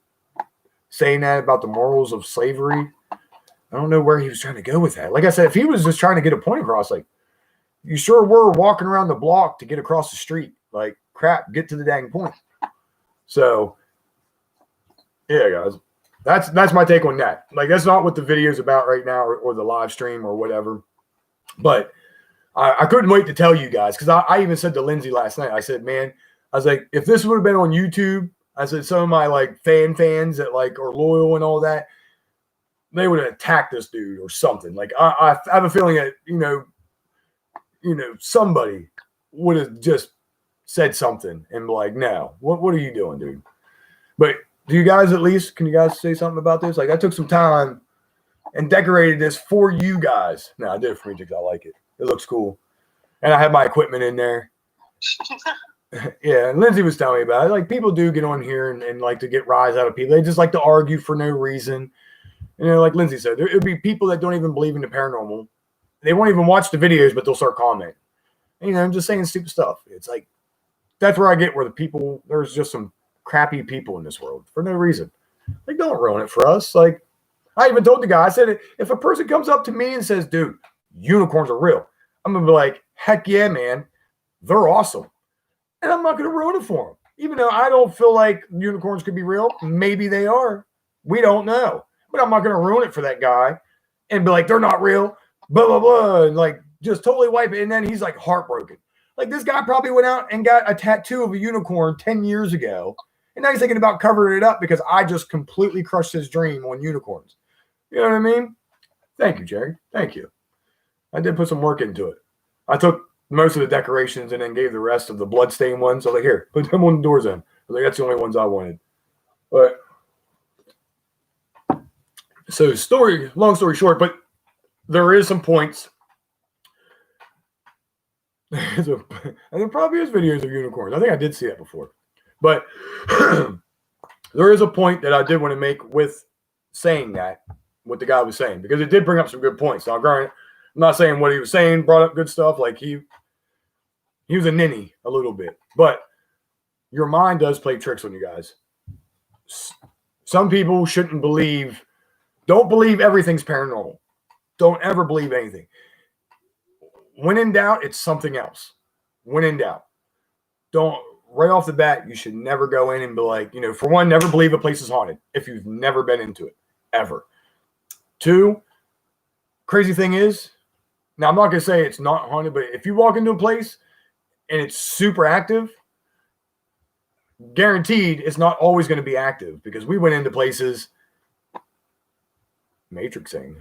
saying that about the morals of slavery. I don't know where he was trying to go with that. Like I said, if he was just trying to get a point across, like, you sure were walking around the block to get across the street. Like, crap, get to the dang point. So, yeah, guys, that's my take on that. Like, that's not what the video's about right now or the live stream or whatever. But I couldn't wait to tell you guys because I even said to Lindsay last night, I said, man, I was like, if this would have been on YouTube, I said some of my, like, fans that, like, are loyal and all that, they would have attacked this dude or something. Like, I have a feeling that, you know, somebody would have just said something and be like, no, what are you doing, dude? But can you guys say something about this? Like, I took some time and decorated this for you guys. No, I did it for me because I like it. It looks cool. And I have my equipment in there. Yeah, and Lindsay was telling me about it. Like, people do get on here and like to get rise out of people. They just like to argue for no reason. You know, like Lindsay said, there would be people that don't even believe in the paranormal. They won't even watch the videos, but they'll start commenting. You know, I'm just saying stupid stuff. It's like, that's where I get where there's just some crappy people in this world for no reason. Like, don't ruin it for us. Like, I even told the guy, I said, if a person comes up to me and says, dude, unicorns are real, I'm going to be like, heck yeah, man. They're awesome. And I'm not going to ruin it for them. Even though I don't feel like unicorns could be real. Maybe they are. We don't know. But I'm not going to ruin it for that guy and be like, they're not real. Blah, blah, blah. And like, just totally wipe it. And then he's like heartbroken. Like, this guy probably went out and got a tattoo of a unicorn 10 years ago. And now he's thinking about covering it up because I just completely crushed his dream on unicorns. You know what I mean? Thank you, Jerry. Thank you. I did put some work into it. I took most of the decorations and then gave the rest of the bloodstained ones. I was like, here, put them on the doors in. I was like, that's the only ones I wanted. But so long story short, but there is some points. And there probably is videos of unicorns. I think I did see that before. But there is a point that I did want to make with saying that, what the guy was saying, because it did bring up some good points. Now, granted, I'm not saying what he was saying brought up good stuff. Like he was a ninny a little bit. But your mind does play tricks on you guys. Some people shouldn't believe. Don't believe everything's paranormal. Don't ever believe anything. When in doubt, it's something else. When in doubt. Don't, right off the bat, you should never go in and be like, for one, never believe a place is haunted if you've never been into it, ever. Two, crazy thing is, now I'm not going to say it's not haunted, but if you walk into a place and it's super active, guaranteed it's not always going to be active, because we went into places matrixing.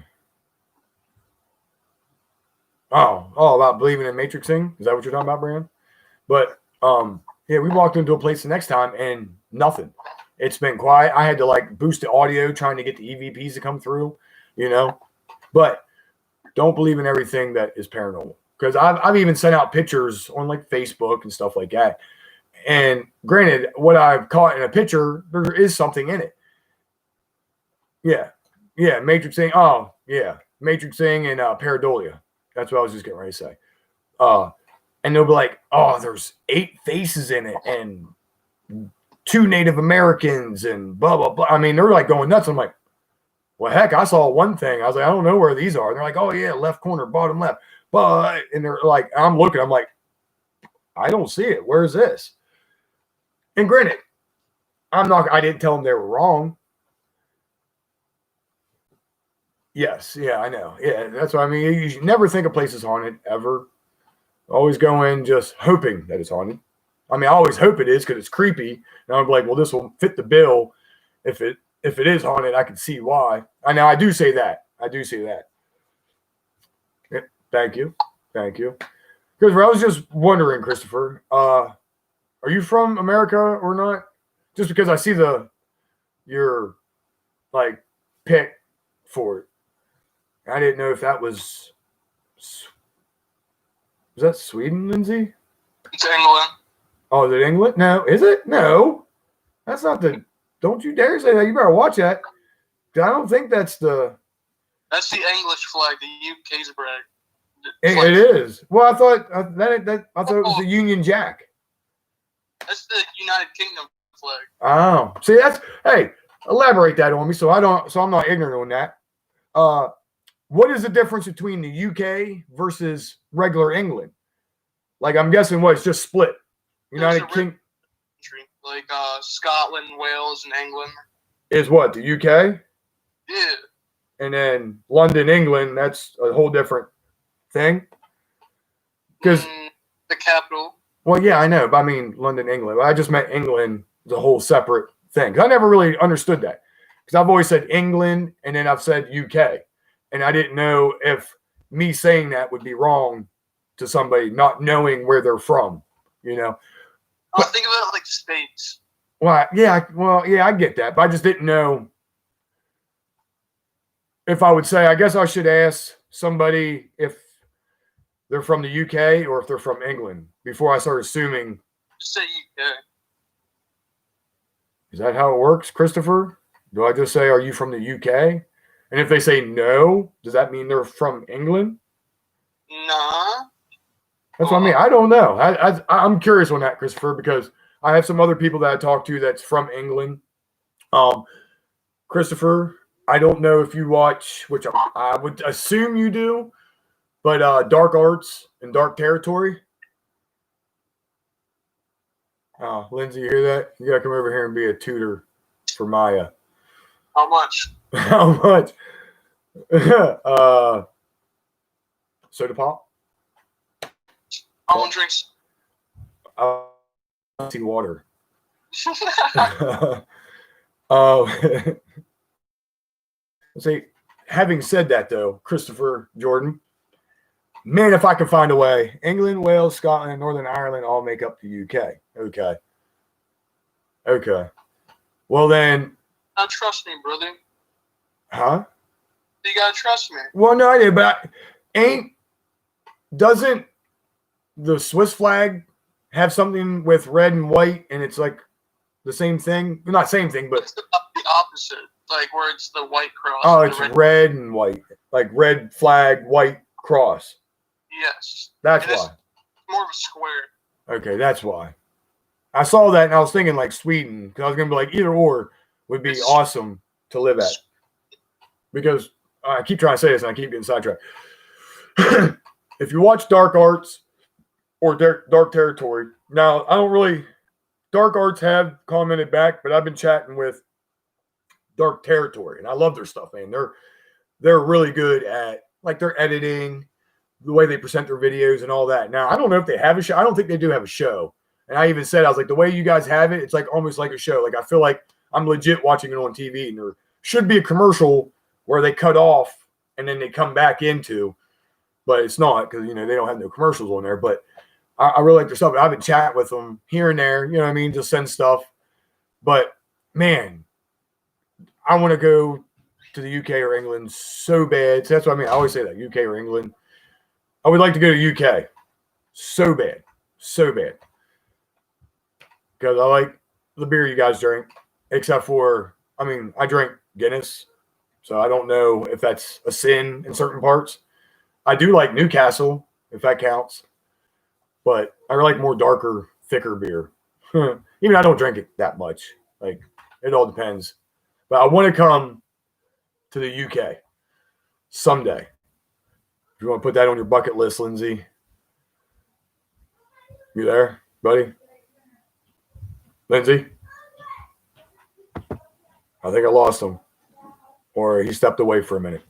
Oh, about believing in matrixing? Is that what you're talking about, Brian? But yeah, we walked into a place the next time and nothing. It's been quiet. I had to boost the audio trying to get the EVPs to come through, But don't believe in everything that is paranormal, because I've even sent out pictures on Facebook and stuff like that. And granted, what I've caught in a picture, there is something in it. Yeah, matrixing. Oh, yeah, matrixing and pareidolia. That's what I was just getting ready to say. And they'll be like, oh, there's 8 faces in it and 2 Native Americans and blah, blah, blah. I mean, they're going nuts. I'm like, well, heck, I saw one thing. I was like, I don't know where these are. And they're like, oh, yeah, left corner, bottom left. But, and they're like, I'm looking. I'm like, I don't see it. Where's this? And granted, I didn't tell them they were wrong. Yes, yeah, I know. Yeah, that's what I mean. You should never think a place is haunted, ever. Always go in just hoping that it's haunted. I mean, I always hope it is because it's creepy. And I'm like, well, this will fit the bill. If it is haunted, I can see why. I do say that. Yeah, thank you. Because I was just wondering, Christopher, are you from America or not? Just because I see your pick for it. I didn't know if that was that Sweden, Lindsay? It's England. Oh, is it England? No, is it? No, that's not the. Don't you dare say that. You better watch that. I don't think that's the. That's the English flag. The UK's flag. It is. Well, I thought I thought it was the Union Jack. That's the United Kingdom flag. Oh, see, hey, elaborate that on me so I'm not ignorant on that. What is the difference between the UK versus regular England? I'm guessing it's just split. United Kingdom. Scotland, Wales, and England. Is what, the UK? Yeah. And then London, England, that's a whole different thing. Because the capital. Well, yeah, I know, but I mean London, England. I just meant England is a whole separate thing. I never really understood that, because I've always said England and then I've said UK. And I didn't know if me saying that would be wrong to somebody not knowing where they're from, But think of it like states. Well, yeah, I get that. But I just didn't know if I would say, I guess I should ask somebody if they're from the UK or if they're from England before I start assuming. Just say UK. Is that how it works, Christopher? Do I just say, are you from the UK? And if they say no, does that mean they're from England? Nah. That's what I mean. I don't know. I'm curious on that, Christopher, because I have some other people that I talk to that's from England. Christopher, I don't know if you watch, which I would assume you do, but Dark Arts and Dark Territory. Lindsay, you hear that? You gotta come over here and be a tutor for Maya. How much? How much? Soda pop? I want drinks. See water. See, having said that, though, Christopher Jordan, man, if I can find a way, England, Wales, Scotland, and Northern Ireland all make up the UK. Okay. Well, then. Now trust me, brother. Huh? You gotta trust me. Well, no idea, but doesn't the Swiss flag have something with red and white, and it's like the same thing? Not same thing, but it's the opposite. Like where it's the white cross. Oh, it's red and white, like red flag, white cross. Yes. That's why. More of a square. Okay, that's why. I saw that and I was thinking like Sweden, because I was gonna be like either or would be awesome to live at. Because I keep trying to say this and I keep getting sidetracked. If you watch Dark Arts or Dark Territory, now I don't really. Dark Arts have commented back, but I've been chatting with Dark Territory, and I love their stuff, man. They're really good at like their editing, the way they present their videos, and all that. Now I don't know if they have a show. I don't think they do have a show. And I even said I was like, the way you guys have it, it's like almost like a show. Like I feel like I'm legit watching it on TV, and there should be a commercial where they cut off and then they come back into, but it's not because, they don't have no commercials on there. But I really like their stuff. I've been chatting with them here and there, you know what I mean? Just send stuff. But, man, I want to go to the UK or England so bad. So that's what I mean. I always say that, UK or England. I would like to go to UK so bad. So bad. Because I like the beer you guys drink, except for, I drink Guinness. So I don't know if that's a sin in certain parts. I do like Newcastle, if that counts. But I like more darker, thicker beer. Even I don't drink it that much. Like, it all depends. But I want to come to the UK someday. If you want to put that on your bucket list, Lindsay. You there, buddy? Lindsay? I think I lost him. Or he stepped away for a minute.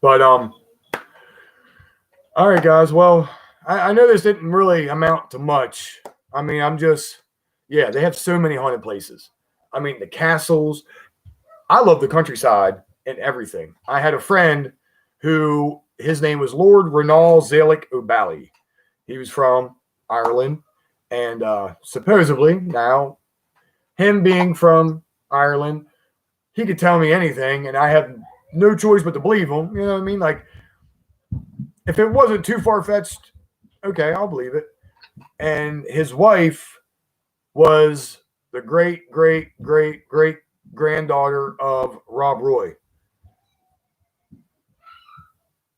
But, all right, guys. Well, I know this didn't really amount to much. They have so many haunted places. The castles. I love the countryside and everything. I had a friend who, his name was Lord Renal Zalic O'Bally. He was from Ireland. And supposedly, now, him being from Ireland, he could tell me anything, and I have no choice but to believe him. You know what I mean? Like, if it wasn't too far-fetched, okay, I'll believe it. And his wife was the great, great, great, great granddaughter of Rob Roy.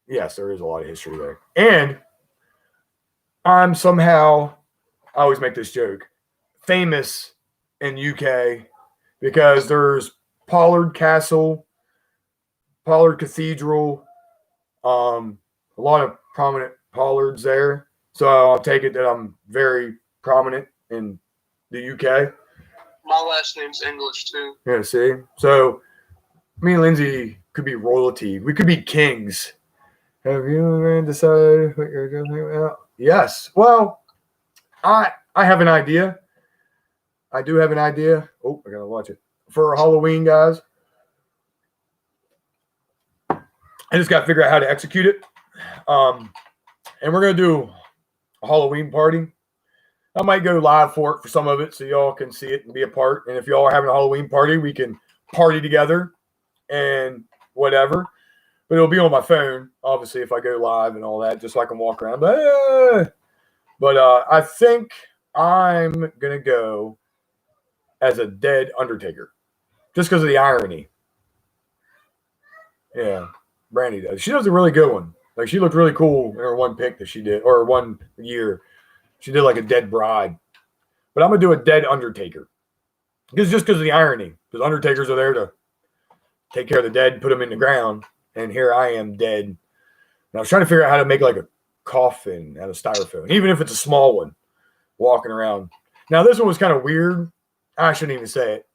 Yes, there is a lot of history there. And I'm somehow, I always make this joke, famous in UK because there's Pollard Castle, Pollard Cathedral, a lot of prominent Pollards there. So I'll take it that I'm very prominent in the UK. My last name's English too. Yeah, see? So me and Lindsay could be royalty. We could be kings. Have you ever decided what you're going to think about? Yes. Well, I have an idea. I do have an idea. Oh, I got to watch it. For Halloween, guys. I just got to figure out how to execute it. And we're going to do a Halloween party. I might go live for it for some of it so y'all can see it and be a part. And if y'all are having a Halloween party, we can party together and whatever. But it'll be on my phone, obviously, if I go live and all that, just so I can walk around. But I think I'm going to go as a dead Undertaker. Just because of the irony. Yeah, Brandy does. She does a really good one. Like, she looked really cool in her one pick that she did, or one year. She did like a dead bride. But I'm going to do a dead Undertaker. Just because of the irony. Because Undertakers are there to take care of the dead, put them in the ground. And here I am dead. And I was trying to figure out how to make like a coffin out of styrofoam. Even if it's a small one. Walking around. Now, this one was kind of weird. I shouldn't even say it.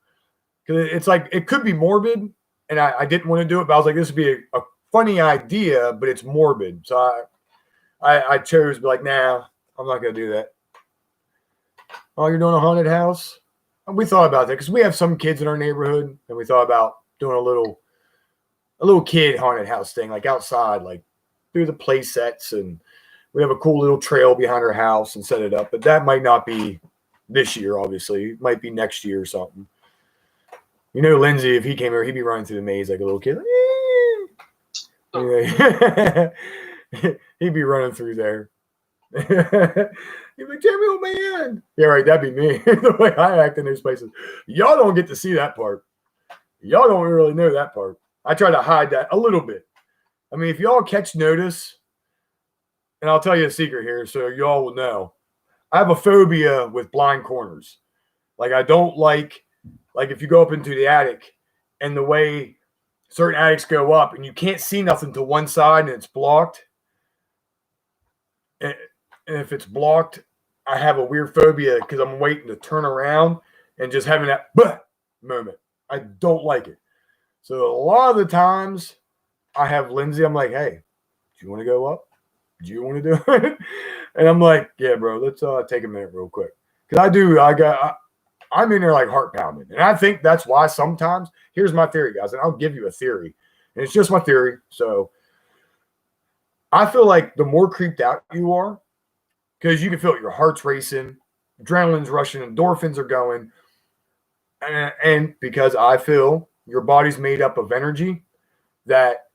Because it's like, it could be morbid. And I didn't want to do it. But I was like, this would be a funny idea. But it's morbid. So I chose to be like, nah. I'm not going to do that. Oh, you're doing a haunted house? we thought about that because we have some kids in our neighborhood, and we thought about doing a little kid haunted house thing, like outside, like do the play sets, and we have a cool little trail behind our house and set it up. But that might not be this year, obviously. It might be next year or something. You know, Lindsay, if he came here, he'd be running through the maze like a little kid. Yeah. He'd be running through there. He'd be like, Jamie, old man. Yeah, right. That'd be me. The way I act in those places. Y'all don't get to see that part. Y'all don't really know that part. I try to hide that a little bit. I mean, if y'all catch notice, and I'll tell you a secret here so y'all will know, I have a phobia with blind corners. Like, I don't like if you go up into the attic and the way certain attics go up and you can't see nothing to one side and it's blocked. And if it's blocked, I have a weird phobia because I'm waiting to turn around and just having that moment. I don't like it. So a lot of the times I have Lindsay, I'm like, hey, do you want to go up? Do you want to do it? And I'm like, yeah, bro, let's take a minute real quick. Because I'm in there like heart pounding. And I think that's why sometimes, here's my theory, guys, and I'll give you a theory. And it's just my theory. So I feel like the more creeped out you are, because you can feel it, your heart's racing, adrenaline's rushing, endorphins are going. And because I feel your body's made up of energy, that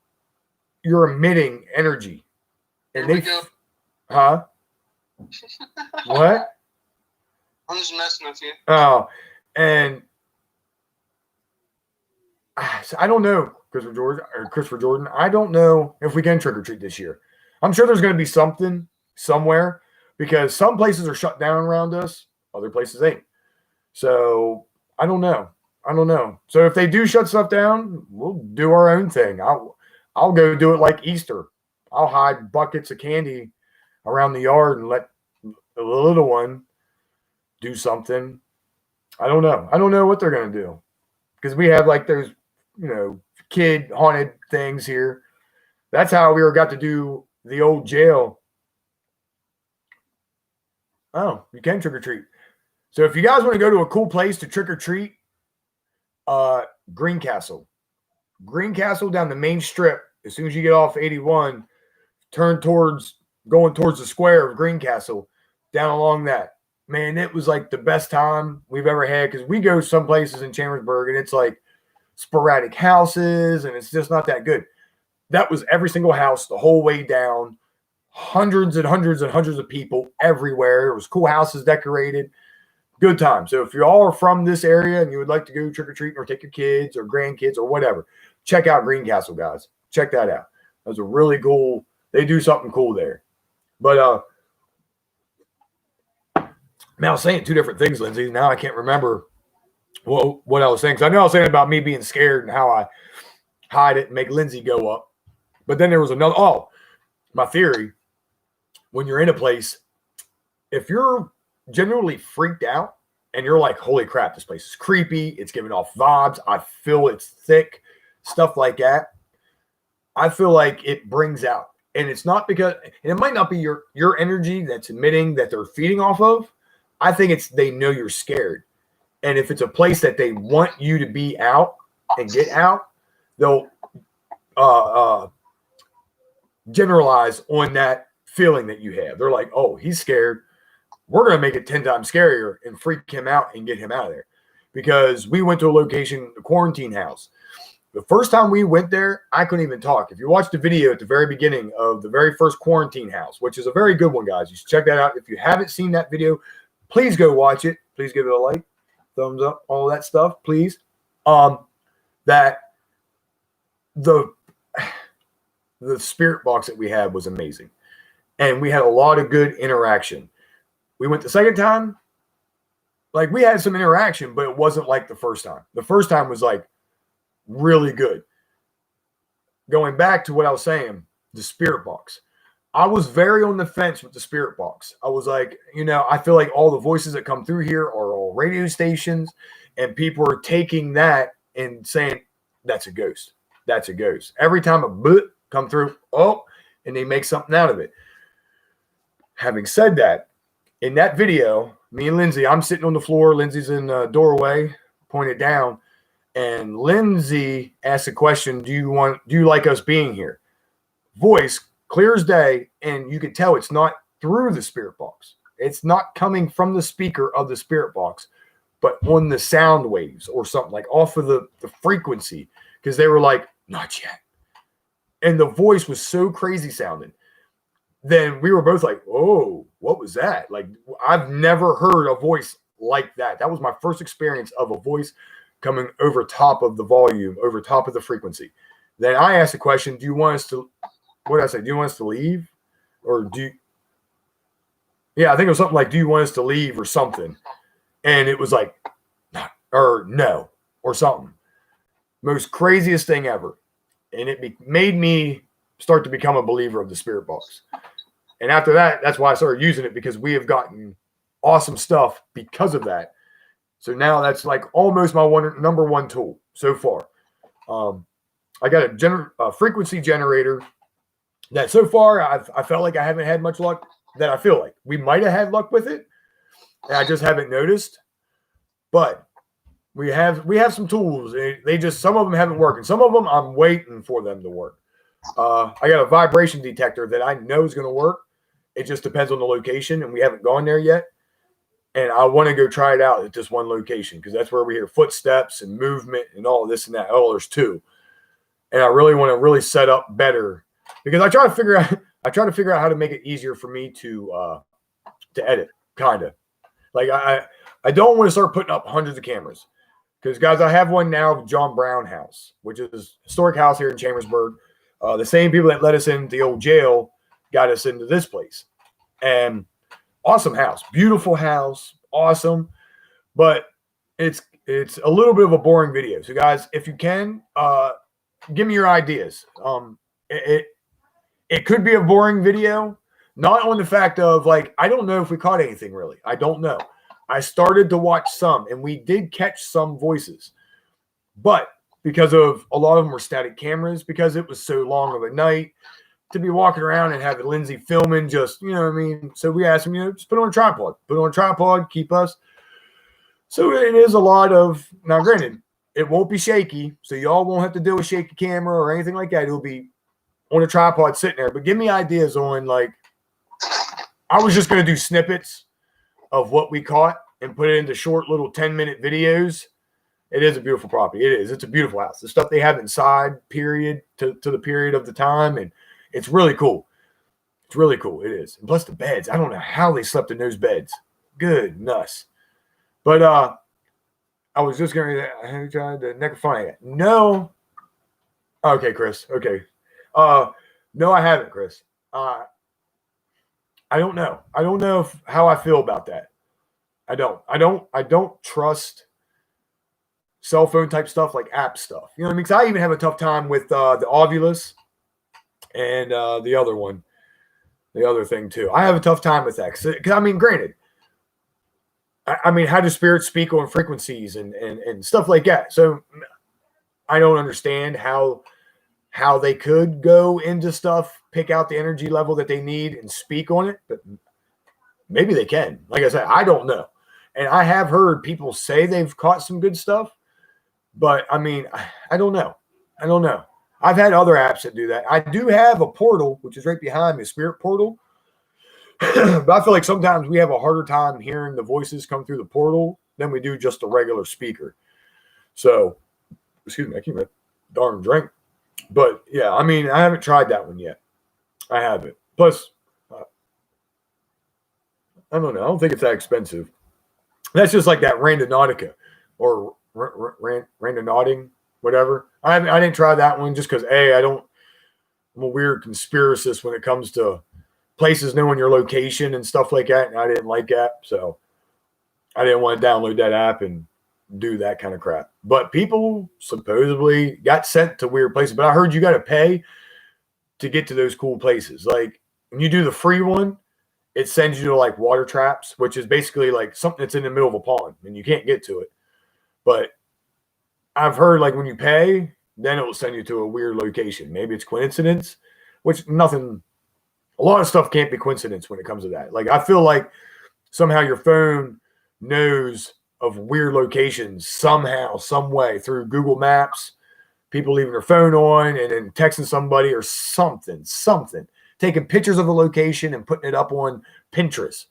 you're emitting energy. And huh? What? I'm just messing with you. Oh, and I don't know, Christopher Jordan. I don't know if we can trick or treat this year. I'm sure there's going to be something somewhere because some places are shut down around us, other places ain't. So I don't know. So if they do shut stuff down, we'll do our own thing. I'll go do it like Easter. I'll hide buckets of candy around the yard and let the little one do something. I don't know. I don't know what they're going to do because we have like those, kid haunted things here. That's how we got to do the old jail. Oh, you can trick or treat. So if you guys want to go to a cool place to trick or treat, Greencastle down the main strip. As soon as you get off 81, going towards the square of Greencastle, down along that. Man, it was like the best time we've ever had because we go some places in Chambersburg and it's like sporadic houses and it's just not that good. That was every single house the whole way down, hundreds and hundreds and hundreds of people everywhere. It was cool houses decorated. Good time. So if you all are from this area and you would like to go trick-or-treating or take your kids or grandkids or whatever, check out Greencastle, guys. Check that out. That was a really cool, they do something cool there. But man, I was saying two different things, Lindsay. Now I can't remember what I was saying. Because I know I was saying about me being scared and how I hide it and make Lindsay go up. But then there was another, my theory, when you're in a place, if you're genuinely freaked out and you're like, holy crap, this place is creepy, it's giving off vibes, I feel it's thick, stuff like that, I feel like it brings out. And it's not because, and it might not be your energy that's emitting that they're feeding off of. I think it's they know you're scared. And if it's a place that they want you to be out and get out, they'll generalize on that feeling that you have. They're like, oh, he's scared. We're going to make it 10 times scarier and freak him out and get him out of there. Because we went to a location, the quarantine house. The first time we went there, I couldn't even talk. If you watch the video at the very beginning of the very first quarantine house, which is a very good one, guys, you should check that out. If you haven't seen that video, please go watch it. Please give it a like, thumbs up, all that stuff, please. That the spirit box that we had was amazing. And we had a lot of good interaction. We went the second time, like we had some interaction, but it wasn't like the first time. The first time was like really good. Going back to what I was saying, the spirit box. I was very on the fence with the spirit box. I was like, I feel like all the voices that come through here are all radio stations, and people are taking that and saying, that's a ghost. That's a ghost. Every time a boot come through, and they make something out of it. Having said that, in that video, me and Lindsay, I'm sitting on the floor. Lindsay's in the doorway, pointed down. And Lindsay asked a question, do you like us being here? Voice, clear as day. And you could tell it's not through the spirit box. It's not coming from the speaker of the spirit box, but on the sound waves or something, like off of the frequency. Because they were like, not yet. And the voice was so crazy sounding. Then we were both like, oh, what was that? Like, I've never heard a voice like that. That was my first experience of a voice coming over top of the volume, over top of the frequency. Then I asked the question, do you want us to, what did I say? Do you want us to leave? Or yeah, I think it was something like, do you want us to leave or something? And it was like, or no, or something. Most craziest thing ever. And it made me start to become a believer of the spirit box. And after that, that's why I started using it, because we have gotten awesome stuff because of that. So now that's like almost my number one tool so far. I got a frequency generator that so far I felt like I haven't had much luck. That I feel like we might have had luck with it, and I just haven't noticed. But we have some tools. They just, some of them haven't worked, and some of them I'm waiting for them to work. I got a vibration detector that I know is going to work. It just depends on the location, and we haven't gone there yet. And I want to go try it out at this one location, because that's where we hear footsteps and movement and all this and that. Oh, there's two. And I really want to really set up better, because I try to figure out how to make it easier for me to edit, kind of. Like I don't want to start putting up hundreds of cameras, because guys, I have one now, John Brown House, which is a historic house here in Chambersburg. The same people that let us in the old jail got us into this place. And awesome house, beautiful house, awesome. But it's a little bit of a boring video. So guys, if you can, give me your ideas. It could be a boring video, not on the fact of like, I don't know if we caught anything really. I don't know. I started to watch some, and we did catch some voices, but because of a lot of them were static cameras, because it was so long of a night to be walking around and having Lindsay filming, just, you know what I mean? So we asked him, just put it on a tripod, keep us. So it is a lot of, now granted, it won't be shaky, so y'all won't have to do a shaky camera or anything like that. It'll be on a tripod sitting there. But give me ideas on, like, I was just going to do snippets of what we caught and put it into short little 10-minute videos. It is a beautiful property. It is. It's a beautiful house. The stuff they have inside, period, to the period of the time, and it's really cool. It's really cool. It is. And plus the beds. I don't know how they slept in those beds. Goodness. But I was just going to, have you tried the necrophonic? No. Okay, Chris. Okay. No, I haven't, Chris. I don't know. I don't know how I feel about that. I don't trust cell phone type stuff, like app stuff. You know what I mean? Because I even have a tough time with the Ovilus and the other one, the other thing too. I have a tough time with that. Because I mean, granted, I mean, how do spirits speak on frequencies and stuff like that? So I don't understand how they could go into stuff, pick out the energy level that they need and speak on it, but maybe they can. Like I said, I don't know. And I have heard people say they've caught some good stuff, but I mean, I don't know. I don't know. I've had other apps that do that. I do have a portal, which is right behind me, a spirit portal. But I feel like sometimes we have a harder time hearing the voices come through the portal than we do just a regular speaker. So, excuse me, I can't even darn drink. But yeah, I mean, I haven't tried that one yet. I haven't. Plus, I don't know. I don't think it's that expensive. That's just like that Randonautica or Randonauting, whatever. I didn't try that one just because I'm a weird conspiracist when it comes to places knowing your location and stuff like that, and I didn't like that, so I didn't want to download that app and do that kind of crap. But people supposedly got sent to weird places, but I heard you got to pay to get to those cool places. Like when you do the free one, it sends you to like water traps, which is basically like something that's in the middle of a pond and you can't get to it. But I've heard like when you pay, then it will send you to a weird location. Maybe it's coincidence, which nothing. A lot of stuff can't be coincidence when it comes to that. Like I feel like somehow your phone knows of weird locations somehow, some way, through Google Maps, people leaving their phone on and then texting somebody or something, taking pictures of a location and putting it up on Pinterest.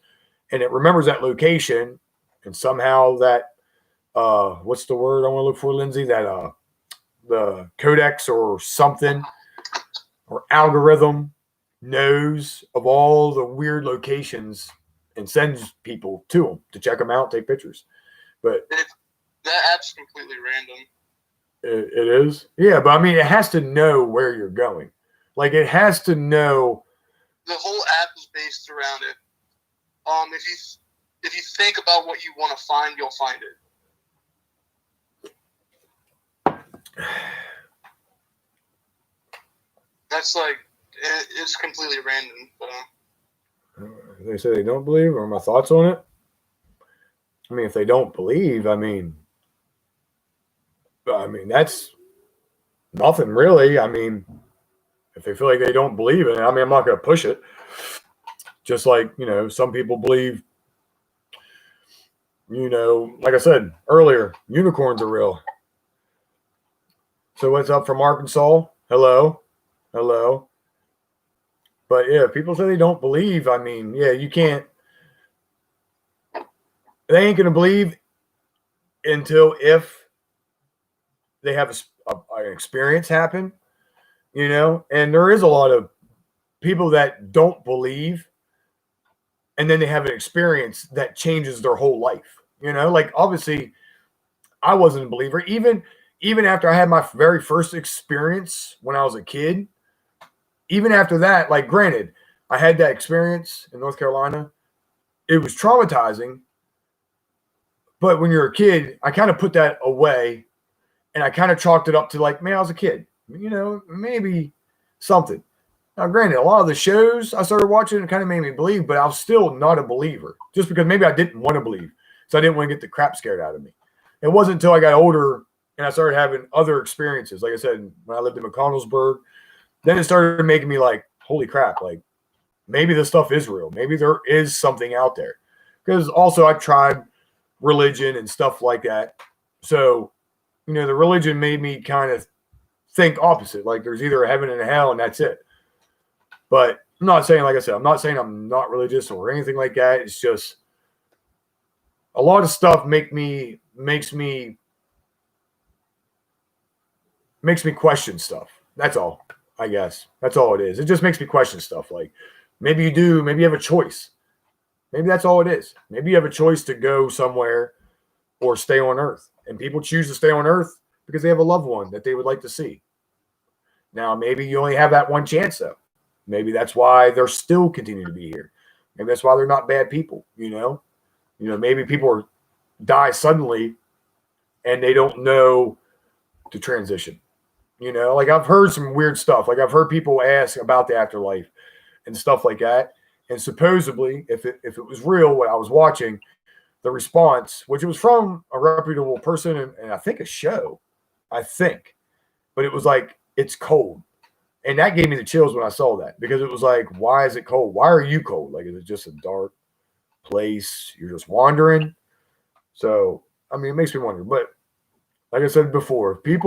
And it remembers that location, and somehow that, what's the word I want to look for, Lindsay? That the codex or something or algorithm knows of all the weird locations and sends people to them to check them out, take pictures. But that app's completely random. It is? Yeah, but I mean, it has to know where you're going. Like, it has to know. The whole app is based around it. If you think about what you want to find, you'll find it. That's like, it's completely random. But, they say they don't believe, or my thoughts on it? I mean, if they don't believe, I mean, that's nothing really. I mean, if they feel like they don't believe in it, I mean, I'm not going to push it. Just like, some people believe, like I said earlier, unicorns are real. So what's up from Arkansas? Hello. But yeah, if people say they don't believe, I mean, yeah, you can't. They ain't going to believe until if they have an experience happen, and there is a lot of people that don't believe, and then they have an experience that changes their whole life. Like, obviously I wasn't a believer. Even after I had my very first experience when I was a kid, even after that, like, granted, I had that experience in North Carolina. It was traumatizing. But when you're a kid, I kind of put that away, and I kind of chalked it up to, like, man, I was a kid. Maybe something. Now, granted, a lot of the shows I started watching kind of made me believe, but I was still not a believer, just because maybe I didn't want to believe. So I didn't want to get the crap scared out of me. It wasn't until I got older and I started having other experiences. Like I said, when I lived in McConnellsburg, then it started making me like, holy crap, like, maybe this stuff is real. Maybe there is something out there. Because also I tried religion and stuff like that. So, the religion made me kind of think opposite. Like, there's either a heaven and a hell, and that's it. But I'm not saying, like I said, I'm not saying I'm not religious or anything like that. It's just a lot of stuff makes me question stuff. That's all, I guess. That's all it is. It just makes me question stuff. Like, maybe you have a choice. Maybe that's all it is. Maybe you have a choice to go somewhere or stay on Earth. And people choose to stay on Earth because they have a loved one that they would like to see. Now, maybe you only have that one chance, though. Maybe that's why they're still continuing to be here. Maybe that's why they're not bad people, Maybe people die suddenly and they don't know to transition. Like, I've heard some weird stuff. Like, I've heard people ask about the afterlife and stuff like that. And supposedly, if it was real, what I was watching, the response, which it was from a reputable person and I think a show, but it was like, it's cold. And that gave me the chills when I saw that, because it was like, why is it cold? Why are you cold? Like, is it just a dark place? You're just wandering? So, I mean, it makes me wonder. But like I said before, if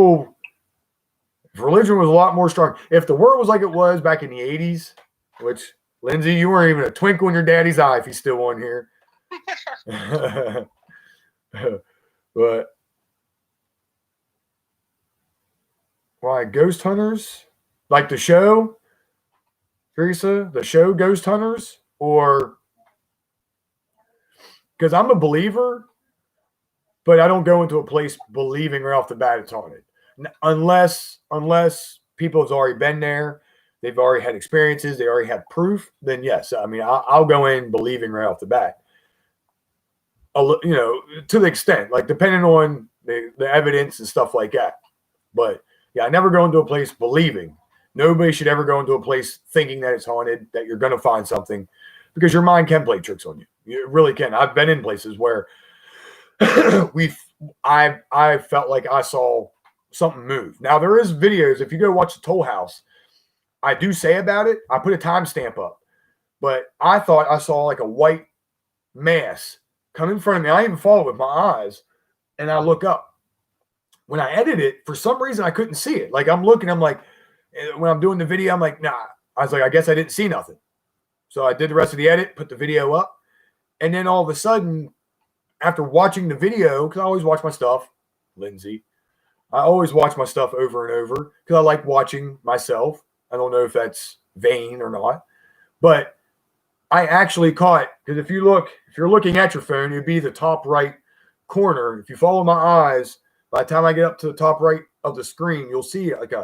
religion was a lot more strong, if the world was like it was back in the 80s, which, Lindsay, you weren't even a twinkle in your daddy's eye if he's still on here. But why, Ghost Hunters? Like the show, Teresa, the show Ghost Hunters? Or, because I'm a believer, but I don't go into a place believing right off the bat it's haunted. Unless people have already been there, they've already had experiences, they already have proof, then yes. I mean, I'll go in believing right off the bat. To the extent, like, depending on the evidence and stuff like that. But yeah, I never go into a place believing. Nobody should ever go into a place thinking that it's haunted, that you're going to find something, because your mind can play tricks on you. You really can. I've been in places where I felt like I saw something move. Now, there is videos. If you go watch the Toll House, I do say about it. I put a timestamp up, but I thought I saw like a white mass come in front of me. I even follow it with my eyes, and I look up. When I edit it, for some reason, I couldn't see it. Like, I'm looking, I'm like, when I'm doing the video, I'm like, nah. I was like, I guess I didn't see nothing. So I did the rest of the edit, put the video up, and then all of a sudden, after watching the video, because I always watch my stuff, Lindsay, I always watch my stuff over and over because I like watching myself. I don't know if that's vain or not, but I actually caught, because if you're looking at your phone, it'd be the top right corner. If you follow my eyes, by the time I get up to the top right of the screen, you'll see it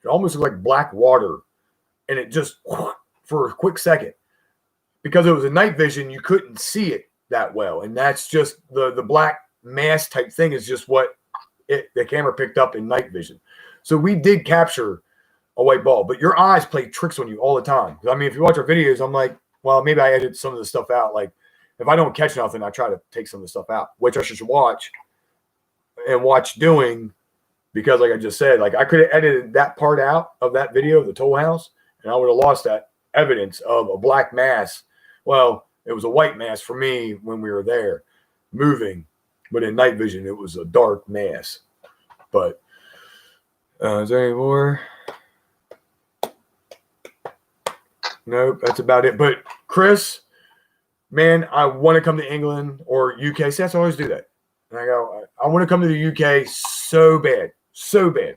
almost looks like black water. And it just, for a quick second, because it was a night vision, you couldn't see it that well. And that's just the black mass type thing is just what the camera picked up in night vision. So we did capture a white ball, but your eyes play tricks on you all the time. I mean, if you watch our videos, I'm like, well, maybe I edit some of the stuff out. Like, if I don't catch nothing, I try to take some of the stuff out, which I should watch doing, because like I just said, like I could have edited that part out of that video of the toll house, and I would have lost that evidence of a black mass. Well, it was a white mass for me when we were there moving, but in night vision, it was a dark mass. But is there any more? Nope, that's about it. But Chris, man, I want to come to England or UK. See, I always do that. And I go, I want to come to the UK so bad, so bad.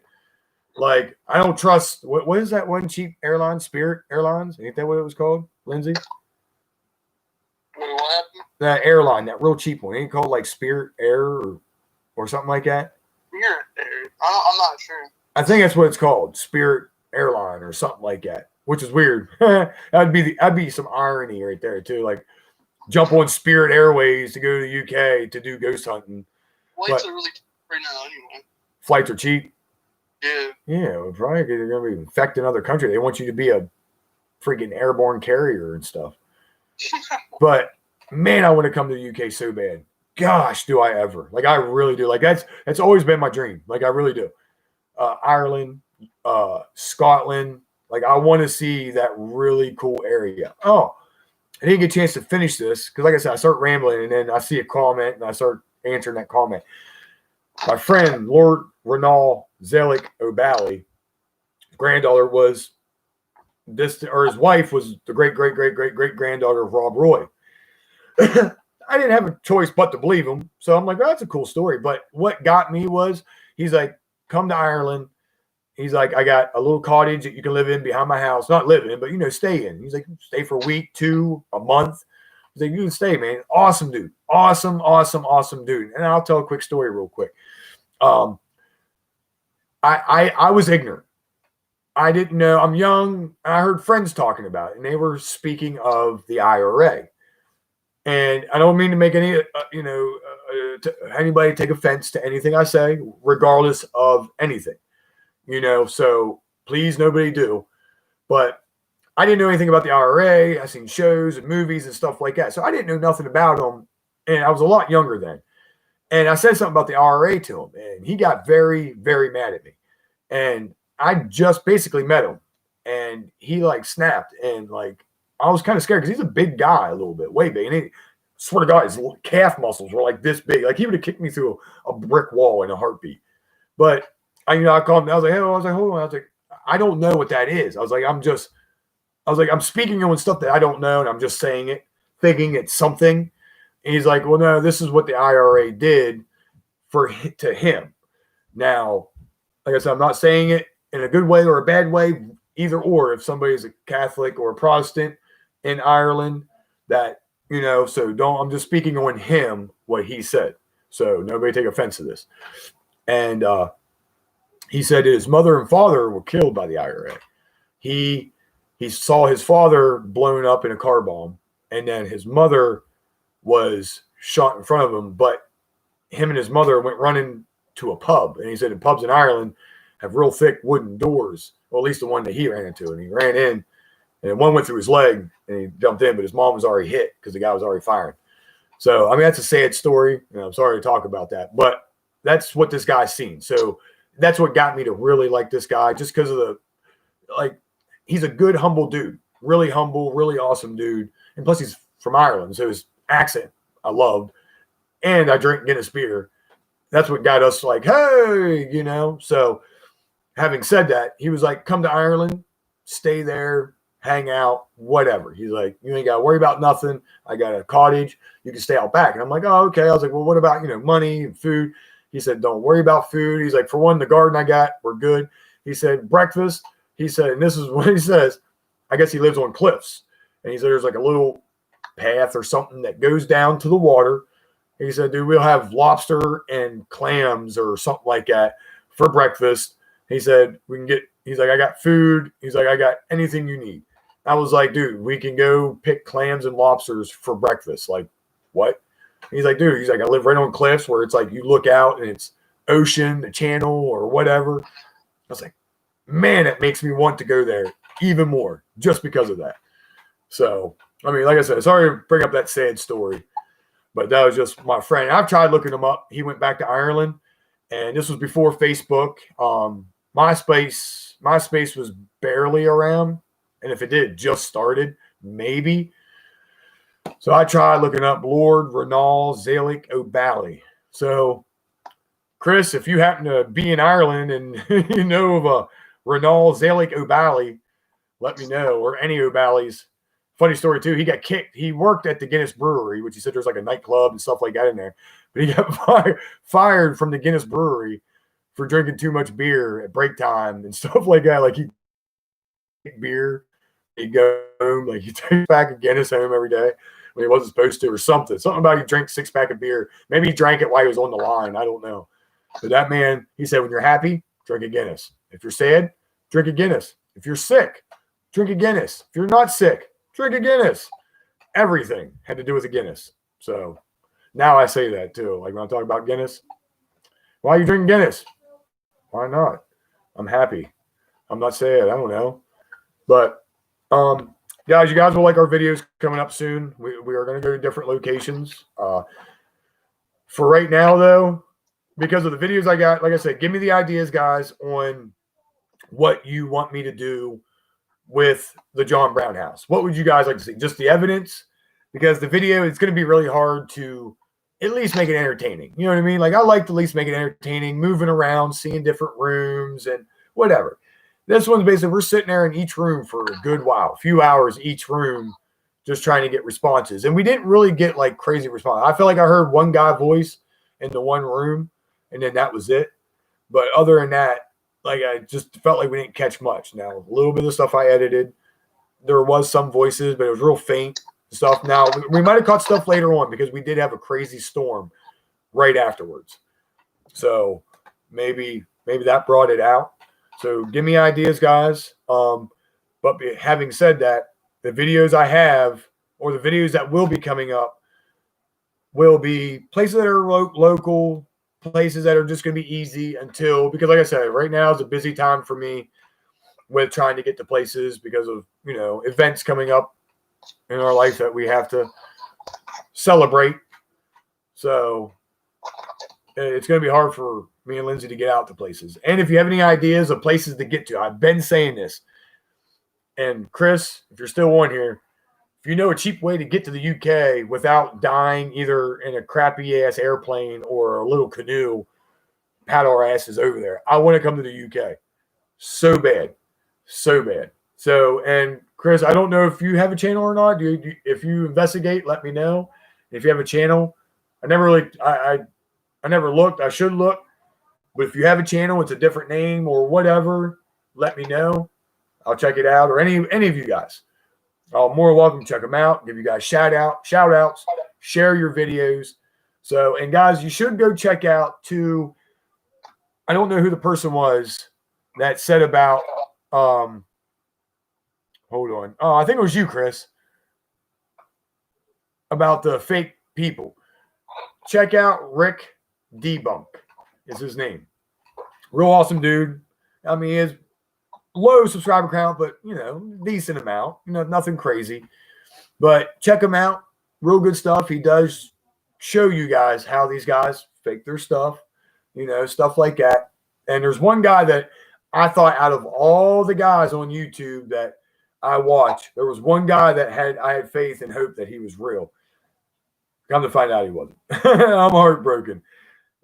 Like, I don't trust, what is that one cheap airline? Spirit Airlines? Ain't that what it was called, Lindsay? What happened? That airline, that real cheap one. Ain't it called like Spirit Air or something like that? Spirit Air. I'm not sure. I think that's what it's called, Spirit Airline or something like that, which is weird. That'd be some irony right there too. Like, jump on Spirit Airways to go to the UK to do ghost hunting. Flights are really cheap right now anyway. Flights are cheap. Yeah. Yeah, well, probably because they're going to be infecting another country. They want you to be a freaking airborne carrier and stuff. But man, I want to come to the UK so bad. Gosh, do I ever? Like, I really do. Like, that's always been my dream. Like, I really do. Ireland, Scotland. Like, I want to see that really cool area. Oh, I didn't get a chance to finish this because, like I said, I start rambling and then I see a comment and I start answering that comment. My friend, Lord Renal Zelig O'Bally, his granddaughter was this, or his wife was the great granddaughter of Rob Roy. I didn't have a choice but to believe him. So I'm like, oh, that's a cool story. But what got me was he's like, come to Ireland. He's like, I got a little cottage that you can live in behind my house. Not live in, but, stay in. He's like, stay for a week, 2, a month. He's like, you can stay, man. Awesome dude. Awesome dude. And I'll tell a quick story real quick. I was ignorant. I didn't know. I'm young. I heard friends talking about it, and they were speaking of the IRA. And I don't mean to make any, anybody take offense to anything I say, regardless of anything. So please, nobody do. But I didn't know anything about the IRA. I seen shows and movies and stuff like that. So I didn't know nothing about them. And I was a lot younger then. And I said something about the IRA to him. And he got very, very mad at me. And I just basically met him. And he snapped. And I was kind of scared because he's a big guy a little bit, way big. And swear to God, his calf muscles were this big. Like, he would have kicked me through a brick wall in a heartbeat. But I called him. I was like, hey, hold on. I was like, I don't know what that is. I was like, I'm speaking on stuff that I don't know, and I'm just saying it, thinking it's something. And he's like, well, no, this is what the IRA did to him. Now, like I said, I'm not saying it in a good way or a bad way, either or. If somebody's a Catholic or a Protestant in Ireland, that, so I'm just speaking on him, what he said. So nobody take offense to this. And he said his mother and father were killed by the IRA. He saw his father blown up in a car bomb, and then his mother was shot in front of him, but him and his mother went running to a pub. And he said the pubs in Ireland have real thick wooden doors, or at least the one that he ran into. And he ran in, and one went through his leg, and he jumped in, but his mom was already hit because the guy was already firing. So, that's a sad story, and I'm sorry to talk about that, but that's what this guy's seen. So that's what got me to really like this guy, just because of he's a good, humble dude, really humble, really awesome dude. And plus he's from Ireland. So his accent, I loved, and I drink Guinness beer. That's what got us like, hey, you know. So having said that, he was like, come to Ireland, stay there, hang out, whatever. He's like, you ain't got to worry about nothing. I got a cottage. You can stay out back. And I'm like, oh, okay. I was like, well, what about, money and food? He said, don't worry about food. He's like, for one, the garden I got, we're good. He said, breakfast. He said, and this is what he says. I guess he lives on cliffs. And he said, there's like a little path or something that goes down to the water. He said, dude, we'll have lobster and clams or something like that for breakfast. He said, he's like, I got food. He's like, I got anything you need. I was like, dude, we can go pick clams and lobsters for breakfast. Like, what? He's like, dude, I live right on cliffs where it's like you look out and it's ocean, the channel or whatever. I was like, man, it makes me want to go there even more just because of that. So, I mean, like I said, sorry to bring up that sad story, but that was just my friend. I've tried looking him up. He went back to Ireland, and this was before Facebook. MySpace was barely around, and if it did, just started, maybe. So I tried looking up Lord Ronald Zalik O'Bally. So, Chris, if you happen to be in Ireland and you know of a Ronald Zalik O'Bally, let me know, or any O'Bally's. Funny story, too. He got kicked. He worked at the Guinness Brewery, which he said there's like a nightclub and stuff like that in there. But he got fired from the Guinness Brewery for drinking too much beer at break time and stuff like that. Like, he'd take beer, he'd go home, like he'd take back a Guinness home every day when he wasn't supposed to, or something. Something about he drank 6-pack of beer. Maybe he drank it while he was on the line. I don't know. But that man, he said, when you're happy, drink a Guinness. If you're sad, drink a Guinness. If you're sick, drink a Guinness. If you're not sick, drink a Guinness. Everything had to do with a Guinness. So now I say that too. Like when I talk about Guinness, why are you drinking Guinness? Why not? I'm happy. I'm not sad. I don't know. But guys, you guys will like our videos coming up soon. We are going to go to different locations. For right now, though, because of the videos I got, like I said, give me the ideas, guys, on what you want me to do with the John Brown house. What would you guys like to see? Just the evidence? Because the video, it's going to be really hard to at least make it entertaining. You know what I mean? Like, I like to at least make it entertaining, moving around, seeing different rooms and whatever. This one's basically, we're sitting there in each room for a good while, a few hours each room, just trying to get responses. And we didn't really get like crazy response. I feel like I heard one guy voice in the one room, and then that was it. But other than that, like, I just felt like we didn't catch much. Now, a little bit of stuff I edited. There was some voices, but it was real faint stuff. Now, we might have caught stuff later on because we did have a crazy storm right afterwards. So maybe that brought it out. So give me ideas, guys. But having said that, the videos I have, or the videos that will be coming up, will be places that are local, places that are just going to be easy because like I said, right now is a busy time for me with trying to get to places because of, events coming up in our life that we have to celebrate. So it's going to be hard for me and Lindsay to get out to places. And if you have any ideas of places to get to, I've been saying this. And Chris, if you're still on here, if you know a cheap way to get to the UK without dying either in a crappy ass airplane or a little canoe, paddle our asses over there. I want to come to the UK so bad, so bad. So, and Chris, I don't know if you have a channel or not. If you investigate, let me know. If you have a channel, I never looked. I should look. But if you have a channel, it's a different name or whatever, let me know. I'll check it out. Or any of you guys. More welcome to check them out. Give you guys shout outs, share your videos. So, and guys, you should go check out too. I don't know who the person was that said about, hold on. Oh, I think it was you, Chris, about the fake people. Check out Rick Debunk is his name. Real awesome dude. I mean, his low subscriber count, but decent amount. Nothing crazy. But check him out. Real good stuff. He does show you guys how these guys fake their stuff, stuff like that. And there's one guy that I thought out of all the guys on YouTube that I watch, there was one guy that I had faith and hope that he was real. Come to find out he wasn't. I'm heartbroken.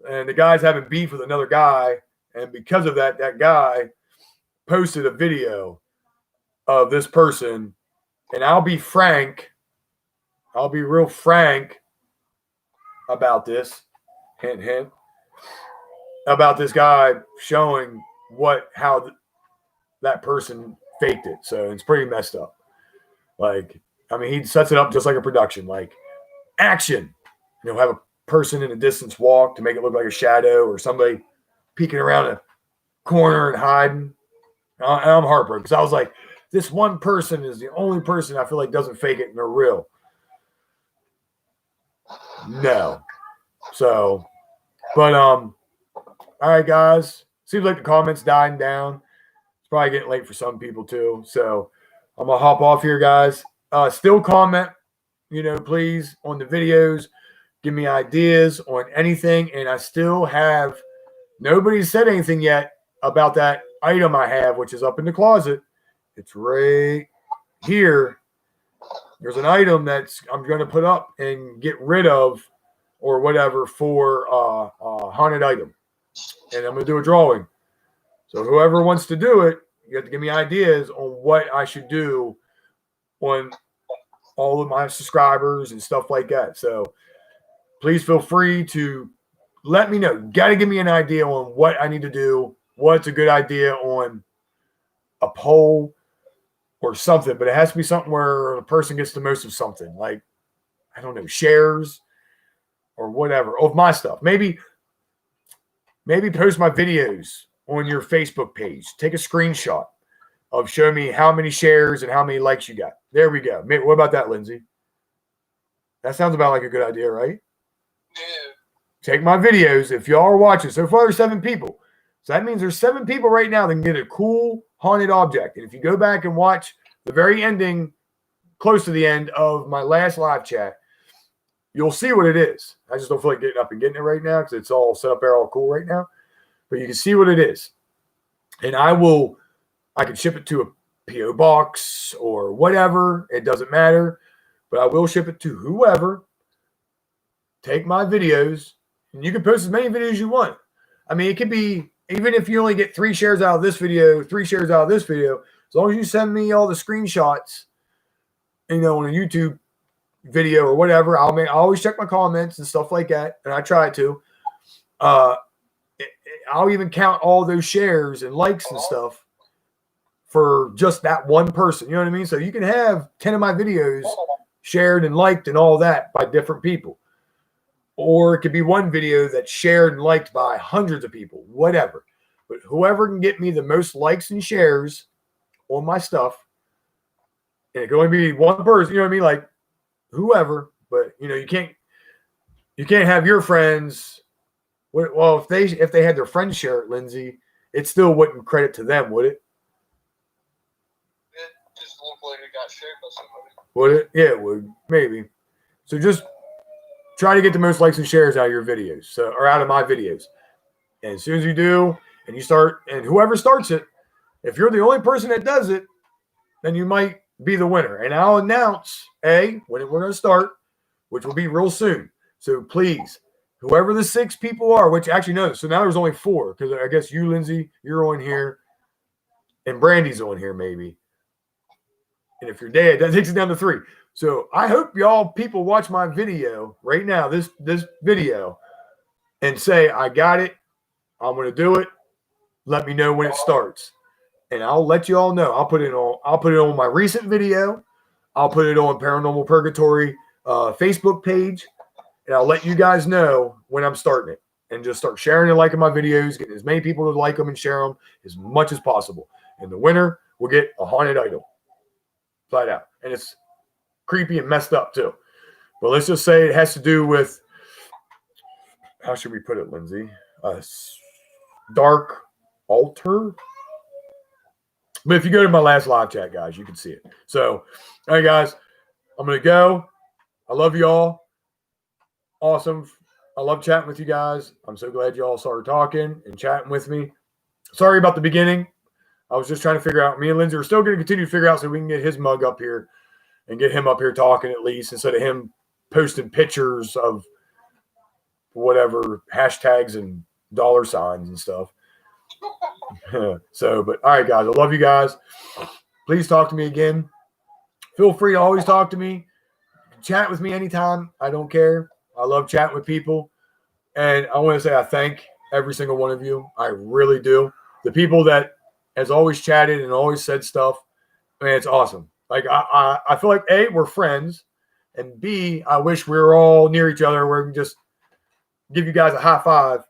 And the guy's having beef with another guy. And because of that, that guy posted a video of this person. And I'll be frank. I'll be real frank about this. Hint, hint. About this guy showing how that person faked it. So it's pretty messed up. Like, I mean, he sets it up just like a production. Like, action. Have a person in a distance walk to make it look like a shadow or somebody peeking around a corner and hiding. And I'm heartbroken because I was like, this one person is the only person I feel like doesn't fake it and they're real. No. So, but all right, guys. Seems like the comments dying down. It's probably getting late for some people too. So I'm gonna hop off here, guys. Still comment, please, on the videos. Give me ideas on anything. And I still have nobody said anything yet about that item I have, which is up in the closet. It's right here. There's an item that's I'm going to put up and get rid of or whatever for a haunted item. And I'm going to do a drawing. So whoever wants to do it, you have to give me ideas on what I should do on all of my subscribers and stuff like that. So please feel free to let me know. You got to give me an idea on what I need to do, what's a good idea on a poll or something. But it has to be something where the person gets the most of something. Like, I don't know, shares or whatever of my stuff. Maybe post my videos on your Facebook page. Take a screenshot of show me how many shares and how many likes you got. There we go. What about that, Lindsay? That sounds about like a good idea, right? Yeah. Take my videos. If y'all are watching, so far there's 7 people. So that means there's 7 people right now that can get a cool haunted object. And if you go back and watch the very ending, close to the end of my last live chat, you'll see what it is. I just don't feel like getting up and getting it right now because it's all set up there, all cool right now. But you can see what it is. And I can ship it to a P.O. box or whatever. It doesn't matter. But I will ship it to whoever. Take my videos. And you can post as many videos as you want. I mean, it could be, even if you only get 3 shares out of this video, 3 shares out of this video, as long as you send me all the screenshots, on a YouTube video or whatever, I always check my comments and stuff like that. And I try to. I'll even count all those shares and likes and stuff for just that one person. You know what I mean? So you can have 10 of my videos shared and liked and all that by different people. Or it could be one video that's shared and liked by hundreds of people, whatever. But whoever can get me the most likes and shares on my stuff, and it can only be one person, you know what I mean? Like whoever, but you can't have your friends. Well, if they had their friends share it, Lindsay, it still wouldn't credit to them, would it? It just looked like it got shared by somebody. Would it? Yeah, it would. Maybe. So just try to get the most likes and shares out of your videos, or out of my videos. And as soon as you do, and you start, and whoever starts it, if you're the only person that does it, then you might be the winner. And I'll announce when we're going to start, which will be real soon. So please, whoever the 6 people are, which actually no, so now there's only 4 because I guess you, Lindsay, you're on here, and Brandy's on here maybe. And if you're dead, that takes it down to 3. So I hope y'all people watch my video right now, this video, and say, I got it. I'm going to do it. Let me know when it starts. And I'll let you all know. I'll put it on my recent video. I'll put it on Paranormal Purgatory Facebook page. And I'll let you guys know when I'm starting it. And just start sharing and liking my videos, getting as many people to like them and share them as much as possible. And the winner will get a haunted item. Flat out. And it's creepy and messed up too. But let's just say it has to do with, how should we put it, Lindsay? Dark altar. But if you go to my last live chat, guys, you can see it. So, all right, guys, I'm going to go. I love you all. Awesome. I love chatting with you guys. I'm so glad you all started talking and chatting with me. Sorry about the beginning. I was just trying to figure out. Me and Lindsay are still going to continue to figure out so we can get his mug up here and get him up here talking at least instead of him posting pictures of whatever hashtags and dollar signs and stuff. So, but all right, guys, I love you guys. Please talk to me again. Feel free to always talk to me. Chat with me anytime. I don't care. I love chatting with people. And I want to say I thank every single one of you. I really do. The people that has always chatted and always said stuff, man, it's awesome. Like I feel like A, we're friends, and B, I wish we were all near each other where we can just give you guys a high five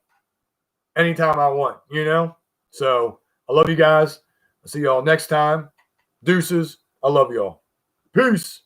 anytime I want, you know? So I love you guys. I'll see y'all next time. Deuces. I love y'all. Peace.